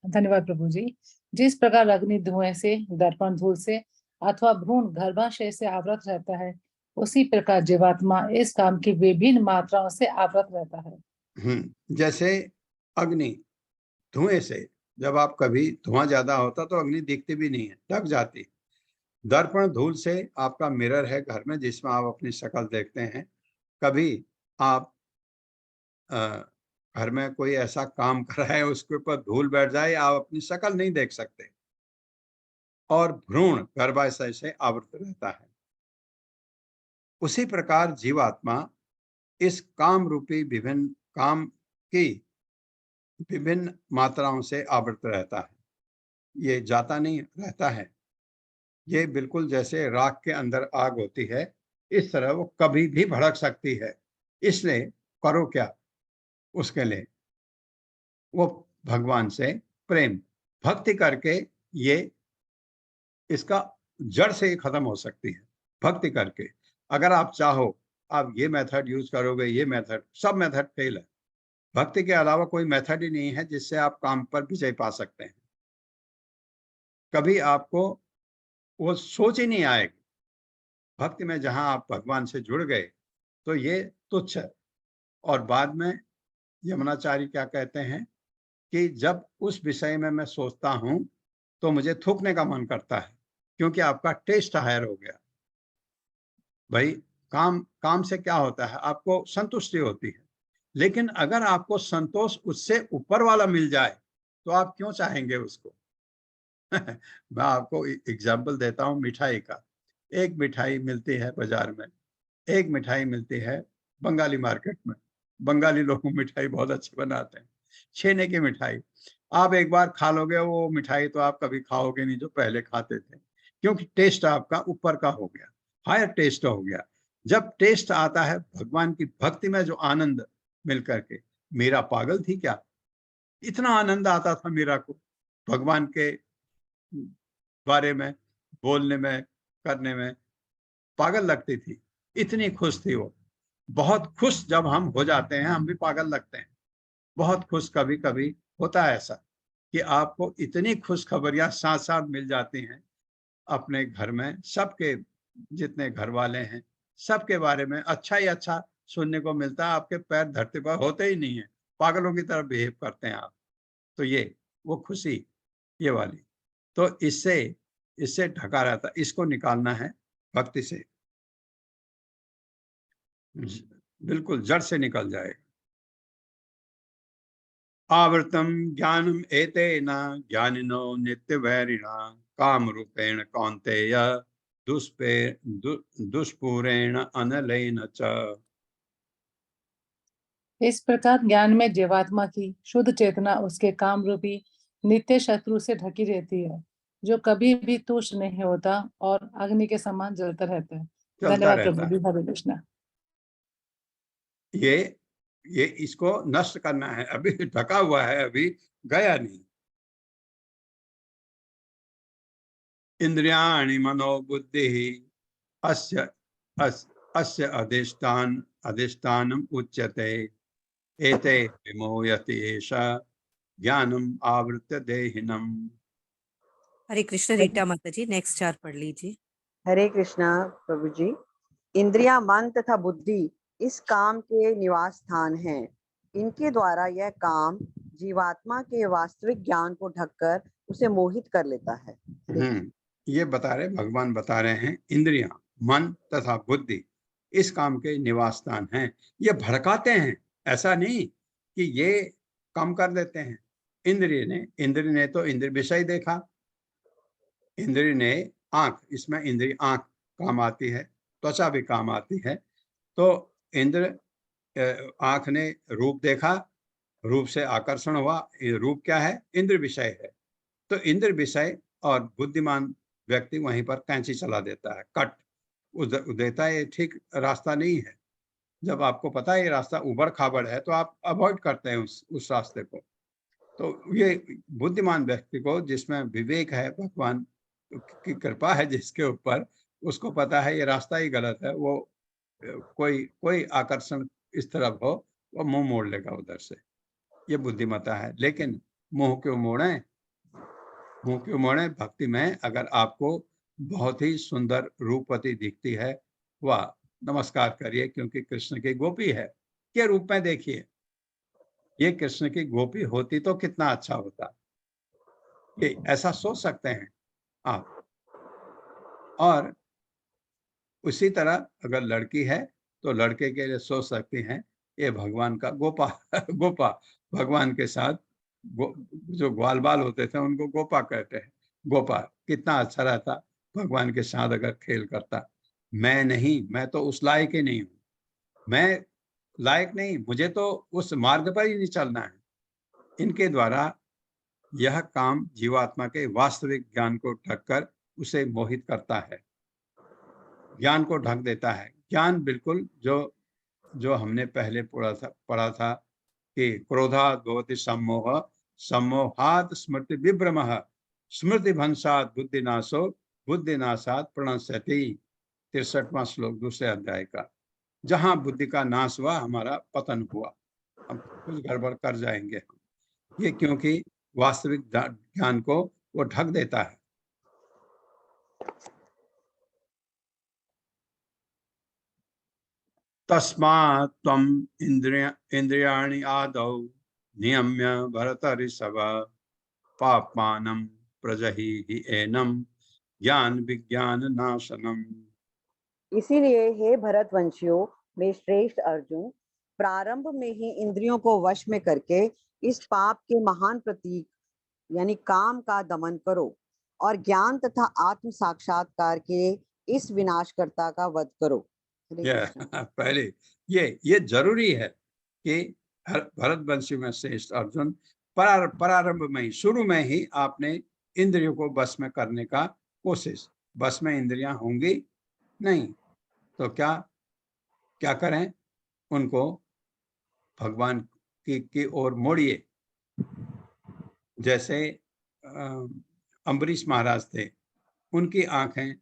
Speaker 6: धन्यवाद प्रभु जी। जिस प्रकार अग्नि धुएं से, दर्पण धूल से अथवा भ्रूण गर्भाशय से आवृत रहता है, उसी प्रकार जीवात्मा इस काम की विभिन्न मात्राओं से आवृत रहता है।
Speaker 2: जैसे अग्नि धुएं से, जब आप कभी धुआं ज्यादा होता तो अग्नि दिखती भी नहीं है, ढक जाती। दर्पण धूल से आपका मिरर है घर में, जिसमें आप अपनी शक्ल देखते हैं। कभी आप घर में कोई ऐसा काम कर रहे हैं, उसके ऊपर धूल बैठ जाए, आप अपनी शक्ल नहीं देख सकते, और भ्रूण गर्भाशय से आवृत रहता है। उसी प्रकार जीवात्मा इस काम रूपी विभिन्न काम की विभिन्न मात्राओं से आवृत रहता है, ये जाता नहीं रहता है। ये बिल्कुल जैसे राख के अंदर आग होती है, इस तरह वो कभी भी भड़क सकती है। इसलिए करो क्या उसके लिए? वो भगवान से प्रेम भक्ति करके ये इसका जड़ से खत्म हो सकती है, भक्ति करके। अगर आप चाहो, आप ये मेथड यूज करोगे, ये मेथड, सब मेथड फेल है। भक्ति के अलावा कोई मेथड ही नहीं है जिससे आप काम पर विजय पा सकते हैं। कभी आपको वो सोच ही नहीं आएगी। भक्ति में जहां आप भगवान से जुड़ गए तो ये तुच्छ है। और बाद में यमुनाचार्य क्या कहते हैं कि जब उस विषय में मैं सोचता हूं तो मुझे थूकने का मन करता है, क्योंकि आपका टेस्ट हायर हो गया। भाई काम से क्या होता है? आपको संतुष्टि होती है, लेकिन अगर आपको संतोष उससे ऊपर वाला मिल जाए तो आप क्यों चाहेंगे उसको? मैं आपको एग्जाम्पल देता हूँ मिठाई का। एक मिठाई मिलती है बाजार में, एक मिठाई मिलती है बंगाली मार्केट में। बंगाली लोग मिठाई बहुत अच्छी बनाते हैं, छेने की मिठाई। आप एक बार खा लोगे वो मिठाई तो आप कभी खाओगे नहीं जो पहले खाते थे, क्योंकि टेस्ट आपका ऊपर का हो गया, हायर टेस्ट हो गया। जब टेस्ट आता है भगवान की भक्ति में जो आनंद मिल करके, मीरा पागल थी क्या, इतना आनंद आता था मीरा को भगवान के बारे में बोलने में, करने में, पागल लगती थी, इतनी खुश थी वो। बहुत खुश जब हम हो जाते हैं हम भी पागल लगते हैं। बहुत खुश कभी कभी होता है ऐसा कि आपको इतनी खुश खबरियां साथ साथ मिल जाती हैं अपने घर में, सबके जितने घर वाले हैं सबके बारे में अच्छा ही अच्छा सुनने को मिलता है। आपके पैर धरती पर होते ही नहीं है, पागलों की तरह बिहेव करते हैं आप। तो ये वो खुशी, ये वाली, तो इससे इससे ढका रहता, इसको निकालना है भक्ति से, बिल्कुल जड़ से निकल जाए। आवृतम ज्ञानम एतेन ज्ञानिनो नित्य वैरिणा काम रूपेण कौन्तेय दुष्पूरेण अनलेन च।
Speaker 6: इस प्रकार ज्ञान में जीवात्मा की शुद्ध चेतना उसके काम रूपी नित्य शत्रु से ढकी रहती है, जो कभी भी तुष्ट नहीं होता और अग्नि के समान जलता रहता है।
Speaker 2: चलता
Speaker 6: धन्यवाद
Speaker 2: रहता
Speaker 6: प्रभु
Speaker 2: है।
Speaker 6: जी, हरे कृष्णा।
Speaker 2: ये इसको नष्ट करना है, अभी ढका हुआ है, अभी गया नहीं। इंद्रियाणि मनोबुद्धि अस्य अस्य अधिष्ठानम उच्यते एते विमोयति एषा ज्ञानम आवृत्य देहिनम।
Speaker 5: हरे कृष्ण रीटा माता जी, नेक्स्ट 4 पढ़ लीजिए।
Speaker 7: हरे कृष्णा प्रभु जी। इंद्रियां, मन तथा बुद्धि इस काम के निवास स्थान हैं। इनके द्वारा यह काम जीवात्मा के वास्तविक ज्ञान को ढककर उसे मोहित कर लेता है।
Speaker 2: ये बता रहे, भगवान बता रहे हैं इंद्रियां, मन तथा बुद्धि इस काम के निवास स्थान हैं। ये भड़काते हैं, ऐसा नहीं कि ये कम कर देते हैं। इंद्र ने तो इंद्र विषय देखा, इंद्र ने आंख, इसमें इंद्रिय आंख काम आती है, त्वचा भी काम आती है। तो इंद्र आंख ने रूप देखा, रूप से आकर्षण हुआ, ये रूप क्या है, इंद्र विषय है। तो इंद्र विषय और बुद्धिमान व्यक्ति वहीं पर कैंची चला देता है, कट देता है। ये ठीक रास्ता नहीं है। जब आपको पता है ये रास्ता उबड़ खाबड़ है तो आप अवॉइड करते हैं उस रास्ते को। तो ये बुद्धिमान व्यक्ति को, जिसमें विवेक है, भगवान की कृपा है जिसके ऊपर, उसको पता है ये रास्ता ही गलत है। वो कोई आकर्षण इस तरफ हो वो मुंह मोड़ लेगा उधर से, ये बुद्धिमता है। लेकिन मुंह क्यों मोड़े, मुंह क्यों मोड़े? भक्ति में अगर आपको बहुत ही सुंदर रूपवती दिखती है, वाह, नमस्कार करिए, क्योंकि कृष्ण की गोपी है, के रूप में देखिए। ये कृष्ण की गोपी होती तो कितना अच्छा होता, ये ऐसा सोच सकते हैं आप। और उसी तरह अगर लड़की है तो लड़के के लिए सोच सकती हैं, ये भगवान का गोपा गोपा, भगवान के साथ जो ग्वाल बाल होते थे उनको गोपा कहते हैं। गोपा कितना अच्छा रहता भगवान के साथ अगर खेल करता। मैं नहीं, मैं तो उस लायक ही नहीं हूँ, मैं लायक नहीं, मुझे तो उस मार्ग पर ही नहीं चलना है। इनके द्वारा यह काम जीवात्मा के वास्तविक ज्ञान को ढककर उसे मोहित करता है, ज्ञान को ढक देता है। ज्ञान बिल्कुल जो हमने पहले पढ़ा था कि क्रोधात् भवति सम्मोह, सम्मोहात् स्मृति विभ्रमः, स्मृति भंसात् बुद्धिनाशो, बुद्धिनाशात् प्रणश्यति। 63वां श्लोक दूसरे अध्याय का। जहां बुद्धि का नाश हुआ हमारा पतन हुआ, हम कुछ गड़बड़ कर जाएंगे हम। ये क्योंकि वास्तविक ज्ञान को वो ढक देता है। तस्मात् त्वम् इंद्रियाणि आदौ नियम्य भरतर्षभ, पाप्मानं प्रजहि एनम ज्ञान विज्ञान नाशनम।
Speaker 7: इसीलिए हे भरतवंशियों में श्रेष्ठ अर्जुन, प्रारंभ में ही इंद्रियों को वश में करके इस पाप के महान प्रतीक यानी काम का दमन करो और ज्ञान तथा आत्म साक्षात्कार के इस विनाशकर्ता का वध करो। हरे
Speaker 2: ये
Speaker 7: कृष्ण।
Speaker 2: पहले ये जरूरी है कि भरतवंशी में श्रेष्ठ अर्जुन प्रारंभ में ही, शुरू में ही आपने इंद्रियों को बस में करने का कोशिश। बस में इंद्रियां होंगी नहीं तो क्या क्या करें, उनको भगवान की ओर मोड़िए। जैसे अम्बरीश महाराज थे, उनकी आंखें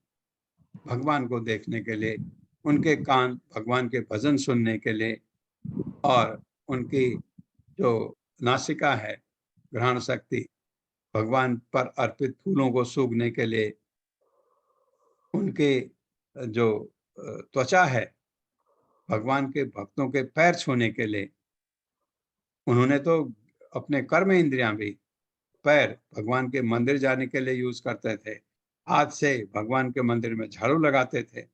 Speaker 2: भगवान को देखने के लिए, उनके कान भगवान के भजन सुनने के लिए, और उनकी जो नासिका है ग्रहण शक्ति भगवान पर अर्पित फूलों को सूंघने के लिए, उनके जो त्वचा है भगवान के भक्तों के पैर छूने के लिए। उन्होंने तो अपने कर्म इंद्रियां भी पैर भगवान के मंदिर जाने के लिए यूज करते थे, हाथ से भगवान के मंदिर में झाड़ू लगाते थे।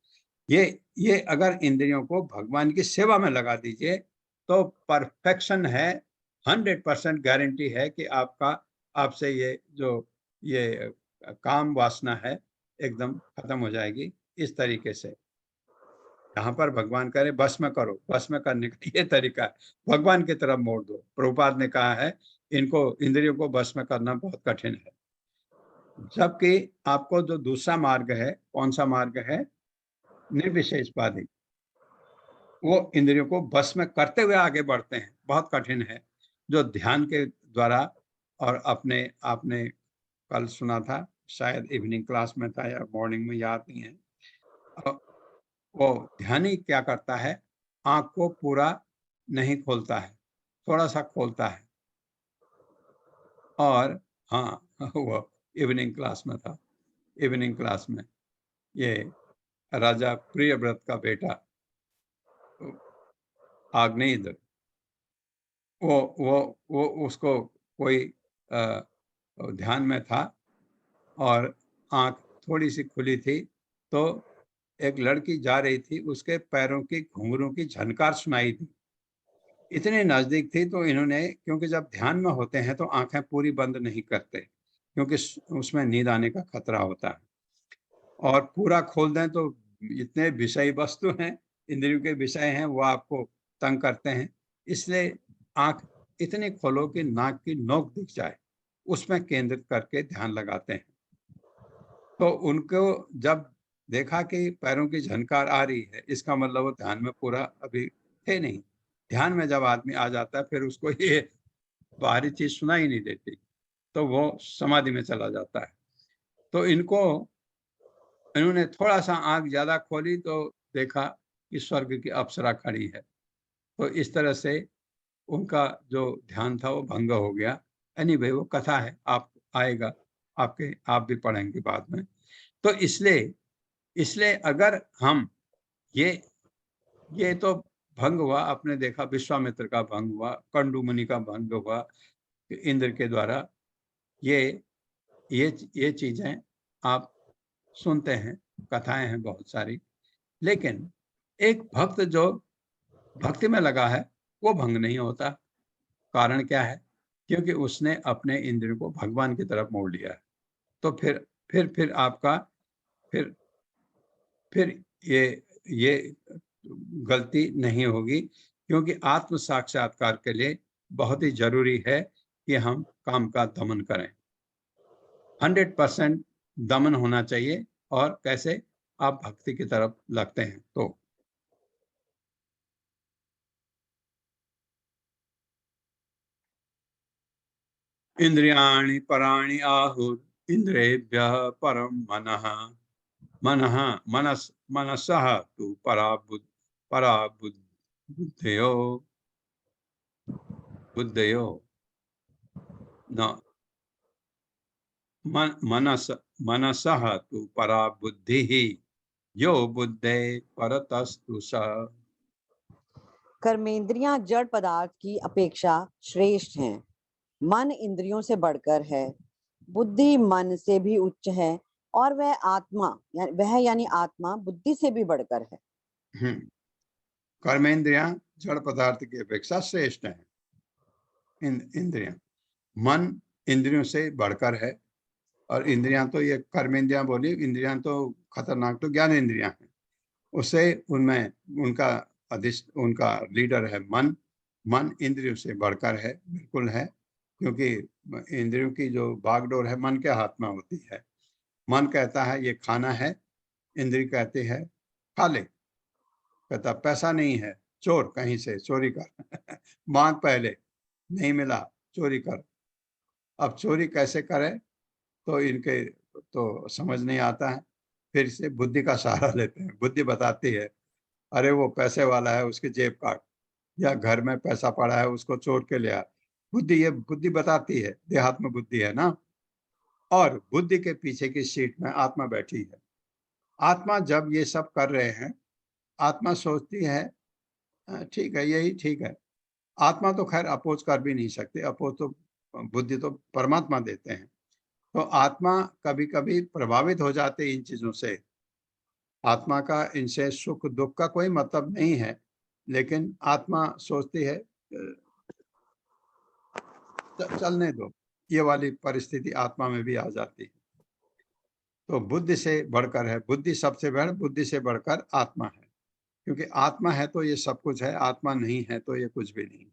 Speaker 2: ये अगर इंद्रियों को भगवान की सेवा में लगा दीजिए तो परफेक्शन है, 100% गारंटी है कि आपसे ये काम वासना है एकदम खत्म हो जाएगी। इस तरीके से यहाँ पर भगवान करे बस में करो, बस में करने का ये तरीका है, भगवान की तरफ मोड़ दो। प्रभुपाद ने कहा है इनको इंद्रियों को बस में करना बहुत कठिन है, जबकि आपको जो दूसरा मार्ग है, कौन सा मार्ग है, निर्विशेषवादी, वो इंद्रियों को बस में करते हुए आगे बढ़ते हैं। बहुत कठिन है, जो ध्यान के द्वारा, और आपने कल सुना था, शायद इवनिंग क्लास में था या मॉर्निंग में, याद नहीं है। वो ध्यानी क्या करता है, आंख को पूरा नहीं खोलता है, थोड़ा सा खोलता है। और हाँ, वो इवनिंग क्लास में था। इवनिंग क्लास में ये राजा प्रियव्रत का बेटा आग्नेय, वो उसको कोई ध्यान में था और आंख थोड़ी सी खुली थी, तो एक लड़की जा रही थी, उसके पैरों की घुंघरू की झनकार सुनाई दी। इतने नजदीक थी तो इन्होंने, क्योंकि जब ध्यान में होते हैं तो आंखें पूरी बंद नहीं करते, क्योंकि उसमें नींद आने का खतरा होता है, और पूरा खोल दें तो इतने विषय वस्तु हैं, इंद्रियों के विषय हैं, वो आपको तंग करते हैं। इसलिए आंख इतनी खोलो कि नाक की नोक दिख जाए, उसमें केंद्रित करके ध्यान लगाते हैं। तो उनको जब देखा कि पैरों की झनकार आ रही है, इसका मतलब वो ध्यान में पूरा अभी थे नहीं। ध्यान में जब आदमी आ जाता है फिर उसको ये बाहरी चीज सुनाई नहीं देती, तो वो समाधि में चला जाता है। तो इन्होंने थोड़ा सा आंख ज्यादा खोली तो देखा कि स्वर्ग की अप्सरा खड़ी है। तो इस तरह से उनका जो ध्यान था वो भंग हो गया। एनीवे, वो कथा है, आप आएगा, आप भी पढ़ेंगे बाद में। तो इसलिए अगर हम ये तो भंग हुआ, आपने देखा विश्वामित्र का भंग हुआ, कंडू मुनि का भंग हुआ इंद्र के द्वारा। ये चीजें आप सुनते हैं, कथाएं हैं बहुत सारी। लेकिन एक भक्त जो भक्ति में लगा है वो भंग नहीं होता। कारण क्या है? क्योंकि उसने अपने इंद्रियों को भगवान की तरफ मोड़ लिया है। तो फिर आपका फिर ये गलती नहीं होगी, क्योंकि आत्म साक्षात्कार के लिए बहुत ही जरूरी है कि हम काम का दमन करें। 100% दमन होना चाहिए। और कैसे? आप भक्ति की तरफ लगते हैं तो। इंद्रियाणि पराणि आहुर इंद्रेभ्यः परम मनसः तु परा बुद्धयो न मनसः तु परा बुद्धिः यो बुद्धे परतस्तु सः।
Speaker 7: कर्मेंद्रियां जड़ पदार्थ की अपेक्षा श्रेष्ठ हैं। मन इंद्रियों से बढ़कर है, बुद्धि मन से भी उच्च है, और वह यानी आत्मा बुद्धि से भी बढ़कर है।
Speaker 2: कर्मेंद्रियां जड़ पदार्थ की अपेक्षा श्रेष्ठ हैं। इंद्रियां, मन इंद्रियों से बढ़कर है, और इंद्रियां तो ये कर्म इंद्रियां बोली, इंद्रियां तो खतरनाक तो ज्ञान इंद्रियां हैं। उससे उनमें उनका लीडर है मन। मन इंद्रियों से बढ़कर है, बिल्कुल है, क्योंकि इंद्रियों की जो बागडोर है मन के हाथ में होती है। मन कहता है ये खाना है, इंद्री कहती है खा ले। कहता पैसा नहीं है, चोर, कहीं से चोरी कर मांग, पहले नहीं मिला चोरी कर। अब चोरी कैसे करे तो इनके तो समझ नहीं आता है, फिर से बुद्धि का सहारा लेते हैं। बुद्धि बताती है अरे वो पैसे वाला है, उसकी जेब काट, या घर में पैसा पड़ा है उसको चोर के ले आ। ये बुद्धि बताती है, देहात्म बुद्धि है ना। और बुद्धि के पीछे की सीट में आत्मा बैठी है। आत्मा जब ये सब कर रहे हैं, आत्मा सोचती है ठीक है, यही ठीक है। आत्मा तो खैर अपोज कर भी नहीं सकते, अपोज तो बुद्धि तो परमात्मा देते हैं। तो आत्मा कभी कभी प्रभावित हो जाते इन चीजों से। आत्मा का इनसे सुख दुख का कोई मतलब नहीं है, लेकिन आत्मा सोचती है चलने दो। ये वाली परिस्थिति आत्मा में भी आ जाती है। तो बुद्धि से बढ़कर है, बुद्धि सबसे बुद्धि से बढ़कर आत्मा है, क्योंकि आत्मा है तो ये सब कुछ है, आत्मा नहीं है तो ये कुछ भी नहीं।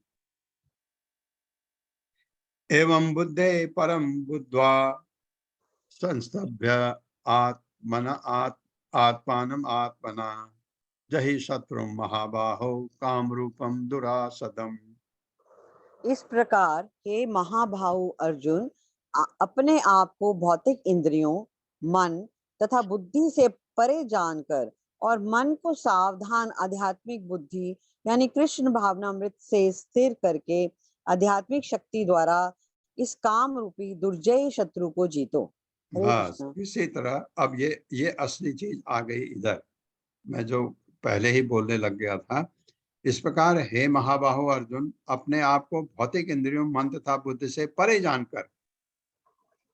Speaker 2: एवं बुद्धे परम बुद्ध्वा संस्तभ्य आत्मानम आत्मना जहि शत्रु महाबाहो काम रूपम दुरासदम।
Speaker 7: इस प्रकार हे महाभाव अर्जुन, अपने आप को भौतिक इंद्रियों, मन तथा बुद्धि से परे जानकर और मन को सावधान आध्यात्मिक बुद्धि यानी कृष्ण भावनामृत से स्थिर करके आध्यात्मिक शक्ति द्वारा इस काम रूपी दुर्जय शत्रु को जीतो। हरे
Speaker 2: बस
Speaker 7: कृष्णा।
Speaker 2: इसी तरह अब ये असली चीज आ गई इधर, मैं जो पहले ही बोलने लग गया था। इस प्रकार हे महाबाहो अर्जुन, अपने आप को भौतिक इंद्रियों, मन तथा बुद्धि से परे जानकर।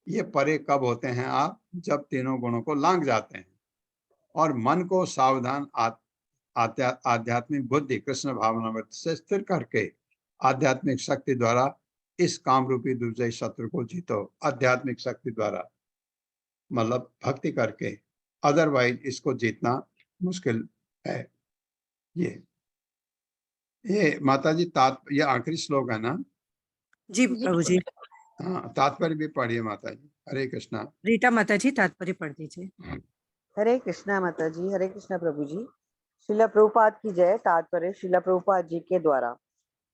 Speaker 2: ये परे कब होते हैं आप? जब तीनों गुणों को लांघ जाते हैं। और मन को सावधान आध्यात्मिक बुद्धि कृष्ण भावनामृत से स्थिर करके आध्यात्मिक शक्ति द्वारा इस काम रूपी दुर्जय शत्रु को जीतो। आध्यात्मिक शक्ति द्वारा मतलब भक्ति करके, अदरवाइज इसको जीतना मुश्किल है। ये माता जी ये आखिरी श्लोक है ना?
Speaker 5: जी प्रभु जी।
Speaker 2: हाँ, तात्पर्य भी पढ़िए माता जी। हरे कृष्णा।
Speaker 5: रीटा माता जी तात्पर्य पढ़ दीजिए।
Speaker 7: हरे कृष्णा माता जी। हरे कृष्णा प्रभु जी। श्रीला प्रभुपाद की जय। तात्पर्य श्रीला प्रभुपाद जी के द्वारा।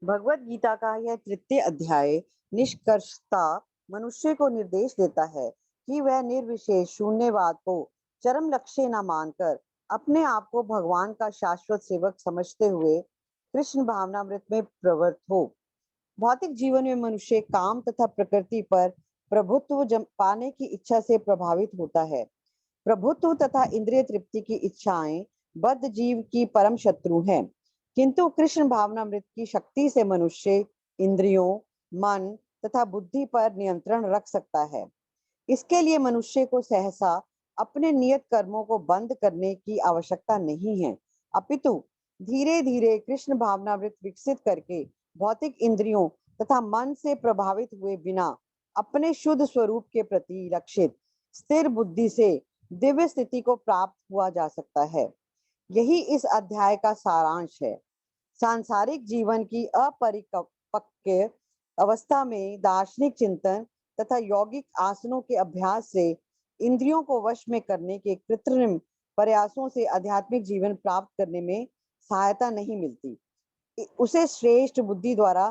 Speaker 7: भगवत गीता का यह तृतीय अध्याय निष्कर्षता मनुष्य को निर्देश देता है कि वह निर्विशेष शून्यवाद को चरम लक्ष्य न मानकर अपने आप को भगवान का शाश्वत सेवक समझते हुए कृष्ण भावनामृत में प्रवृत्त हो। भौतिक जीवन में मनुष्य काम तथा प्रकृति पर प्रभुत्व पाने की इच्छा से प्रभावित होता है। प्रभुत्व तथा इंद्रिय तृप्ति की इच्छाएं बद्ध जीव की परम शत्रु हैं, किंतु कृष्ण भावनामृत की शक्ति से मनुष्य इंद्रियों, मन तथा बुद्धि पर नियंत्रण रख सकता है। इसके लिए मनुष्य को सहसा अपने नियत कर्मों को बंद करने की आवश्यकता नहीं है, अपितु धीरे धीरे कृष्ण भावनामृत विकसित करके भौतिक इंद्रियों तथा मन से प्रभावित हुए बिना अपने शुद्ध स्वरूप के प्रति लक्षित स्थिर बुद्धि से दिव्य स्थिति को प्राप्त हुआ जा सकता है। यही इस अध्याय का सारांश है। सांसारिक जीवन की अपरिपक्व अवस्था में दार्शनिक चिंतन तथा यौगिक आसनों के अभ्यास से इंद्रियों को वश में करने के कृत्रिम प्रयासों से आध्यात्मिक जीवन प्राप्त करने में सहायता नहीं मिलती। उसे श्रेष्ठ बुद्धि द्वारा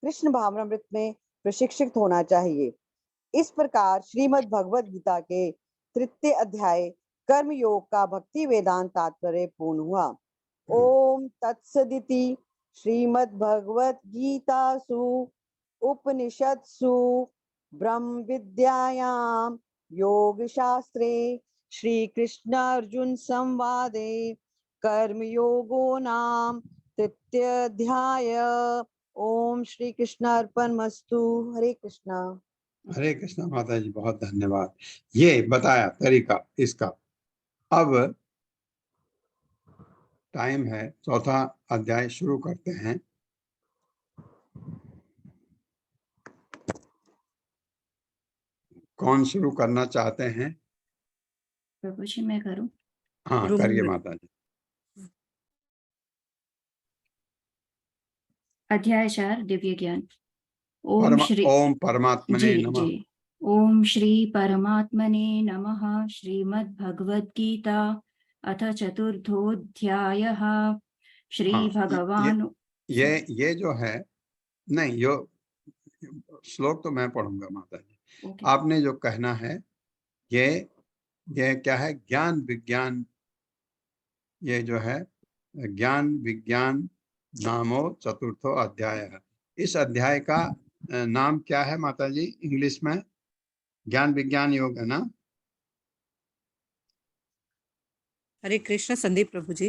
Speaker 7: कृष्ण भावनामृत में प्रशिक्षित होना चाहिए। इस प्रकार श्रीमद् भगवद गीता के तृतीय अध्याय कर्म योग का भक्ति वेदांत तात्पर्य पूर्ण हुआ। ओम तत्सदिति श्रीमद् भगवद गीतासु उपनिषत्सु ब्रह्म विद्यायां योग शास्त्रे श्री कृष्ण अर्जुन संवादे कर्म योगो नाम तृतीय अध्याय। ओम श्री कृष्ण अर्पणमस्तु। हरे कृष्णा।
Speaker 2: हरे कृष्णा माता जी, बहुत धन्यवाद। ये बताया तरीका इसका। अब टाइम है, चौथा अध्याय शुरू करते हैं। कौन शुरू करना चाहते हैं?
Speaker 8: प्रभु जी मैं करूं?
Speaker 2: हाँ,
Speaker 5: रूम
Speaker 2: करिए
Speaker 5: में-
Speaker 2: माता जी।
Speaker 8: अध्याय 4 दिव्य ज्ञान। ओम श्री
Speaker 2: ओम परमात्मने
Speaker 8: जी
Speaker 2: नमः।
Speaker 8: जी। ओम श्री परमात्मने नमः। श्रीमद् भगवद गीता अथ चतुर्थोऽध्यायः। श्री
Speaker 2: हाँ,
Speaker 8: भगवान
Speaker 2: ये जो है, नहीं, यो श्लोक तो मैं पढ़ूंगा माता जी।
Speaker 8: ओके।
Speaker 2: आपने जो कहना है ये क्या है? ज्ञान विज्ञान, ये जो है ज्ञान विज्ञान नामो चतुर्थो अध्याय है। इस अध्याय का नाम क्या है माता जी इंग्लिश में? ज्ञान विज्ञान योग है ना?
Speaker 5: हरे कृष्ण संदीप प्रभु जी।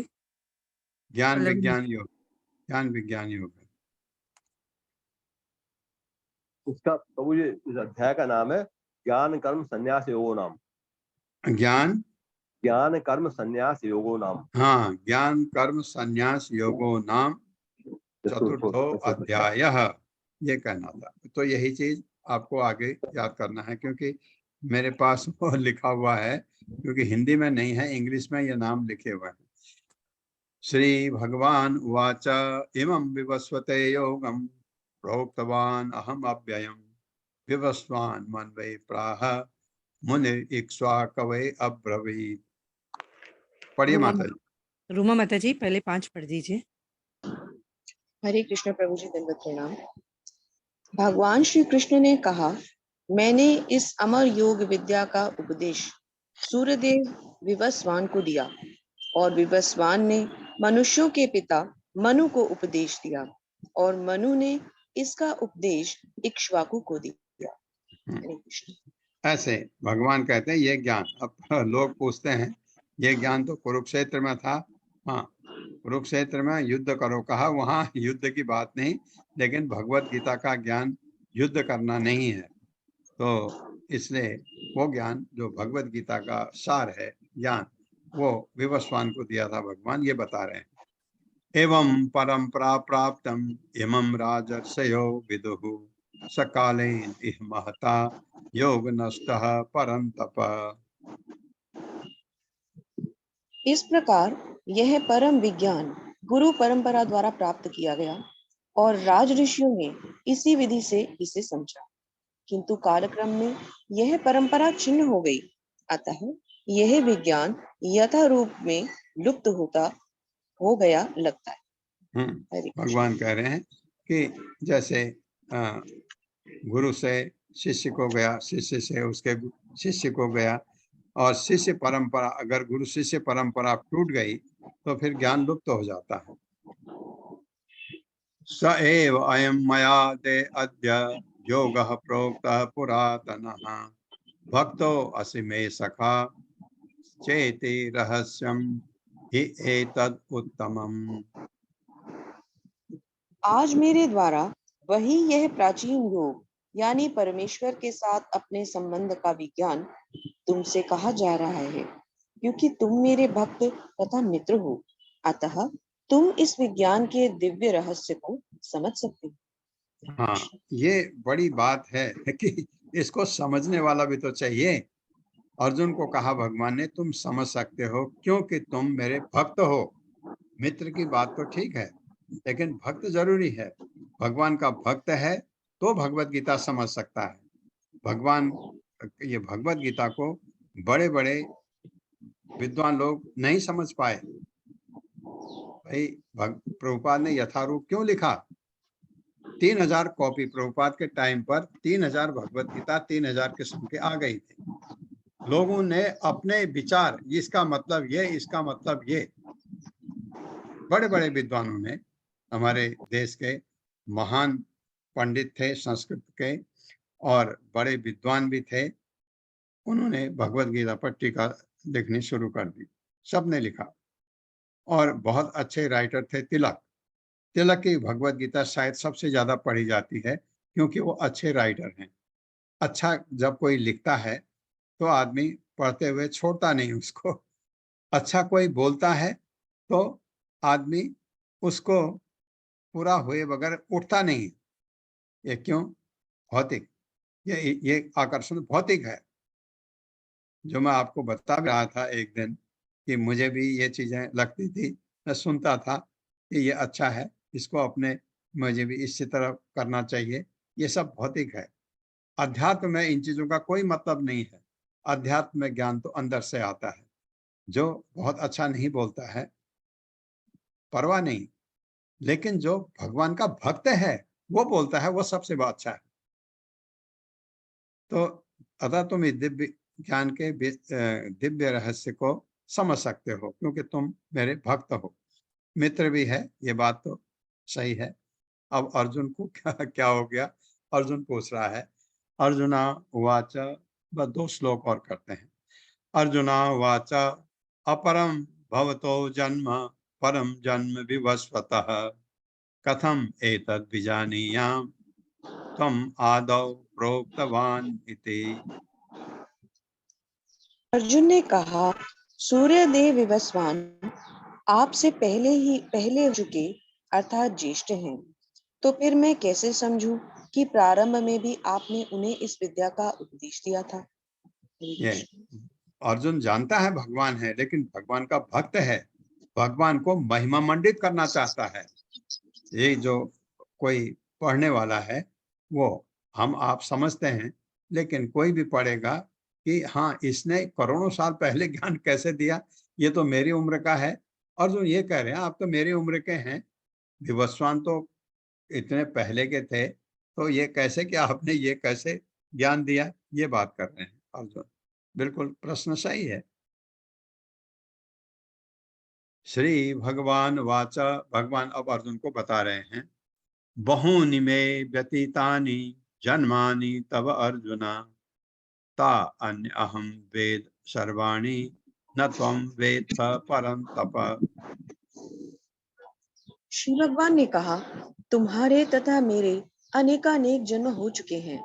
Speaker 2: ज्ञान
Speaker 5: पल्लवी
Speaker 2: विज्ञान योग, ज्ञान विज्ञान योग है।
Speaker 9: इसका प्रभु जी इस अध्याय का नाम है ज्ञान कर्म संन्यास योगो नाम। ज्ञान कर्म संन्यास योगो नाम।
Speaker 2: हाँ, ज्ञान कर्म संन्यास योगो नाम चतुर्थो अध्याय, ये कहना था। तो यही चीज आपको आगे याद करना है, क्योंकि मेरे पास वो लिखा हुआ है, क्योंकि हिंदी में नहीं है, इंग्लिश में ये नाम लिखे हुए हैं। श्री भगवान उवाच इमं विवस्वते योगम प्रोक्तवान अहम अव्ययम विवस्वान मन वै प्राह मुनि इक्ष्वाकवे अब्रवीत। पढ़िए माता जी।
Speaker 5: रूमा माता जी पहले 5 पढ़ दीजिए।
Speaker 7: हरे कृष्ण प्रभु जी, दंडवत प्रणाम। भगवान श्री कृष्ण ने कहा, मैंने इस अमर योग विद्या का उपदेश सूर्यदेव विवस्वान को दिया और विवस्वान ने मनुष्यों के पिता मनु को उपदेश दिया और मनु ने इसका उपदेश इक्ष्वाकु को दिया। हरे कृष्ण।
Speaker 2: ऐसे भगवान कहते हैं ये ज्ञान, अब लोग पूछते हैं ये ज्ञान तो कुरुक्षेत्र में था। हाँ, कुरुक्षेत्र में युद्ध करो कहा, वहां युद्ध की बात नहीं, लेकिन भगवत गीता का ज्ञान युद्ध करना नहीं है। तो इसलिए वो ज्ञान जो भगवत गीता का सार है ज्ञान, वो विवस्वान को दिया था भगवान, ये बता रहे हैं। एवं परंपरा प्राप्तम इमं राजर्षयो विदुः सकालेन इह महता योग नष्टः परम तप।
Speaker 7: इस प्रकार यह परम विज्ञान गुरु परंपरा द्वारा प्राप्त किया गया और राज ऋषियों ने इसी विधि से इसे समझा, किंतु कालक्रम में यह परंपरा छिन्न हो गई, अतः यह विज्ञान यथा रूप में लुप्त होता हो गया लगता है।
Speaker 2: भगवान कह रहे हैं कि जैसे गुरु से शिष्य को गया, शिष्य से उसके शिष्य को गया, और शिष्य परंपरा, अगर गुरु शिष्य परंपरा टूट गई तो फिर ज्ञान लुप्त हो जाता है। स एव अयं मया ते अद्य योगः प्रोक्तः पुरातनः भक्तो असि मे सखा चेति रहस्यम हि एतद् उत्तमम्।
Speaker 7: आज मेरे द्वारा वही यह प्राचीन योग यानी परमेश्वर के साथ अपने संबंध का विज्ञान तुमसे कहा जा रहा है, क्योंकि तुम मेरे भक्त तथा मित्र हो, अतः तुम इस विज्ञान के दिव्य रहस्य को समझ सकते हो।
Speaker 2: हाँ, ये बड़ी बात है कि इसको समझने वाला भी तो चाहिए। अर्जुन को कहा भगवान ने, तुम समझ सकते हो क्योंकि तुम मेरे भक्त हो। मित्र की बात तो ठीक है, लेकिन भक्त जरूरी है। भगवान का भक्त है तो भगवत गीता समझ सकता है। भगवान ये भगवत गीता को बड़े बड़े विद्वान लोग नहीं समझ पाए। भाई प्रभुपाद ने यथारूप क्यों लिखा? 3000 कॉपी प्रभुपाद के टाइम पर 3000 भगवत गीता 3000 किस्म के आ गई थी। लोगों ने अपने विचार, इसका मतलब ये, इसका मतलब ये, बड़े बड़े विद्वानों ने, हमारे देश के महान पंडित थे संस्कृत के और बड़े विद्वान भी थे, उन्होंने भगवत गीता पर टीका लिखनी शुरू कर दी। सबने लिखा और बहुत अच्छे राइटर थे। तिलक की भगवत गीता शायद सबसे ज्यादा पढ़ी जाती है, क्योंकि वो अच्छे राइटर हैं। अच्छा जब कोई लिखता है तो आदमी पढ़ते हुए छोड़ता नहीं उसको। अच्छा कोई बोलता है तो आदमी उसको पूरा हुए बगैर उठता नहीं। ये क्यों? भौतिक ये आकर्षण भौतिक है, जो मैं आपको बता भी रहा था एक दिन कि मुझे भी ये चीजें लगती थी, मैं सुनता था कि ये अच्छा है, इसको अपने मुझे भी इसी तरह करना चाहिए। ये सब भौतिक है। अध्यात्म में इन चीजों का कोई मतलब नहीं है। अध्यात्म में ज्ञान तो अंदर से आता है। जो बहुत अच्छा नहीं बोलता है, परवाह नहीं, लेकिन जो भगवान का भक्त है वो बोलता है, वो सबसे अच्छा है। तो अतः तुम इस दिव्य ज्ञान के दिव्य रहस्य को समझ सकते हो, क्योंकि तुम मेरे भक्त हो, मित्र भी है। ये बात तो सही है। अब अर्जुन को क्या हो गया? अर्जुन पूछ रहा है, अर्जुना उवाच, बस 2 श्लोक और करते हैं। अर्जुना उवाच अपरम भवतो जन्म परम जन्म विवस्वतः कथम एतद् विजानीयाम त्वम आदौ प्रोक्तवान इति।
Speaker 7: अर्जुन ने कहा, सूर्य देव विवस्वान आपसे पहले हो चुके अर्थात ज्येष्ठ हैं, तो फिर मैं कैसे समझूं कि प्रारंभ में भी आपने उन्हें इस विद्या का उपदेश दिया था।
Speaker 2: ये अर्जुन जानता है भगवान है, लेकिन भगवान का भक्त है, भगवान को महिमा मंडित करना चाहता है। ये जो कोई पढ़ने वाला है वो हम आप समझते हैं, लेकिन कोई भी पढ़ेगा कि हाँ, इसने करोड़ों साल पहले ज्ञान कैसे दिया, ये तो मेरी उम्र का है। अर्जुन ये कह रहे हैं, आप तो मेरी उम्र के हैं, विवस्वान तो इतने पहले के थे, तो ये कैसे, कि आपने ये कैसे ज्ञान दिया, ये बात कर रहे हैं अर्जुन। बिल्कुल प्रश्न सही है। श्री भगवान वाचा, भगवान अब अर्जुन को बता रहे हैं, बहूनि मे व्यतीतानि जन्मानि तव अर्जुना ता अन्य अहम वेद सर्वाणि न त्वं वेत्थ परं तप।
Speaker 7: श्री भगवान ने कहा, तुम्हारे तथा मेरे अनेकानेक जन्म हो चुके हैं,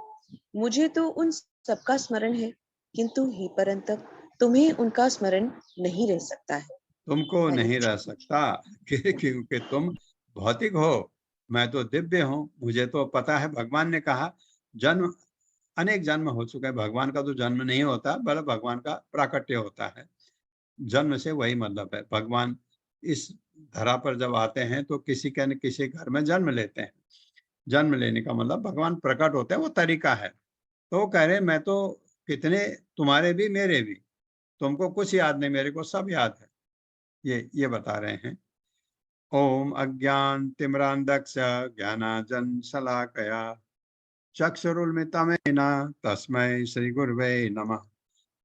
Speaker 7: मुझे तो उन सबका स्मरण है, किंतु हे परंतप तुम्हें उनका स्मरण नहीं रह सकता है।
Speaker 2: तुमको नहीं रह सकता क्योंकि तुम भौतिक हो, मैं तो दिव्य हूँ। मुझे तो पता है, भगवान ने कहा जन्म अनेक जन्म हो चुका है। भगवान का तो जन्म नहीं होता, बल्कि भगवान का प्राकट्य होता है। जन्म से वही मतलब है, भगवान इस धरा पर जब आते हैं तो किसी के न किसी घर में जन्म लेते हैं। जन्म लेने का मतलब भगवान प्रकट होते हैं, वो तरीका है। तो वो कह रहे हैं, मैं तो कितने, तुम्हारे भी मेरे भी, तुमको कुछ याद नहीं, मेरे को सब याद है। ये बता रहे हैं। ओम अज्ञान तिमिरांधस्य ज्ञानांजन शलाकया चक्षुरुन्मिलितं तस्मै श्री गुरवे नमः।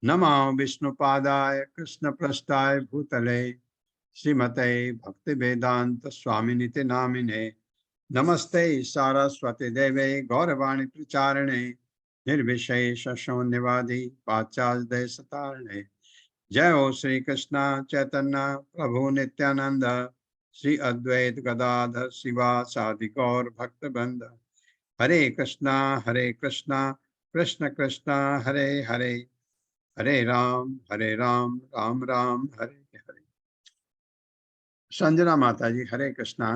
Speaker 2: नमो विष्णुपादाय कृष्णपृष्ठाय भूतले श्रीमते भक्तिवेदांत स्वामिनिति नामिने। नमस्ते सारस्वती देवे गौरवाणी प्रचारिणे निर्विशेष शून्यवादी पाश्चात्य सतारिणे। जय हो श्री कृष्ण चैतन्य प्रभु नित्यानंद श्री अद्वैत गदाधर शिवासादि गौर भक्तवृंद। हरे कृष्णा कृष्ण कृष्णा हरे हरे, हरे राम राम राम हरे हरे। संजना माता जी, हरे कृष्णा।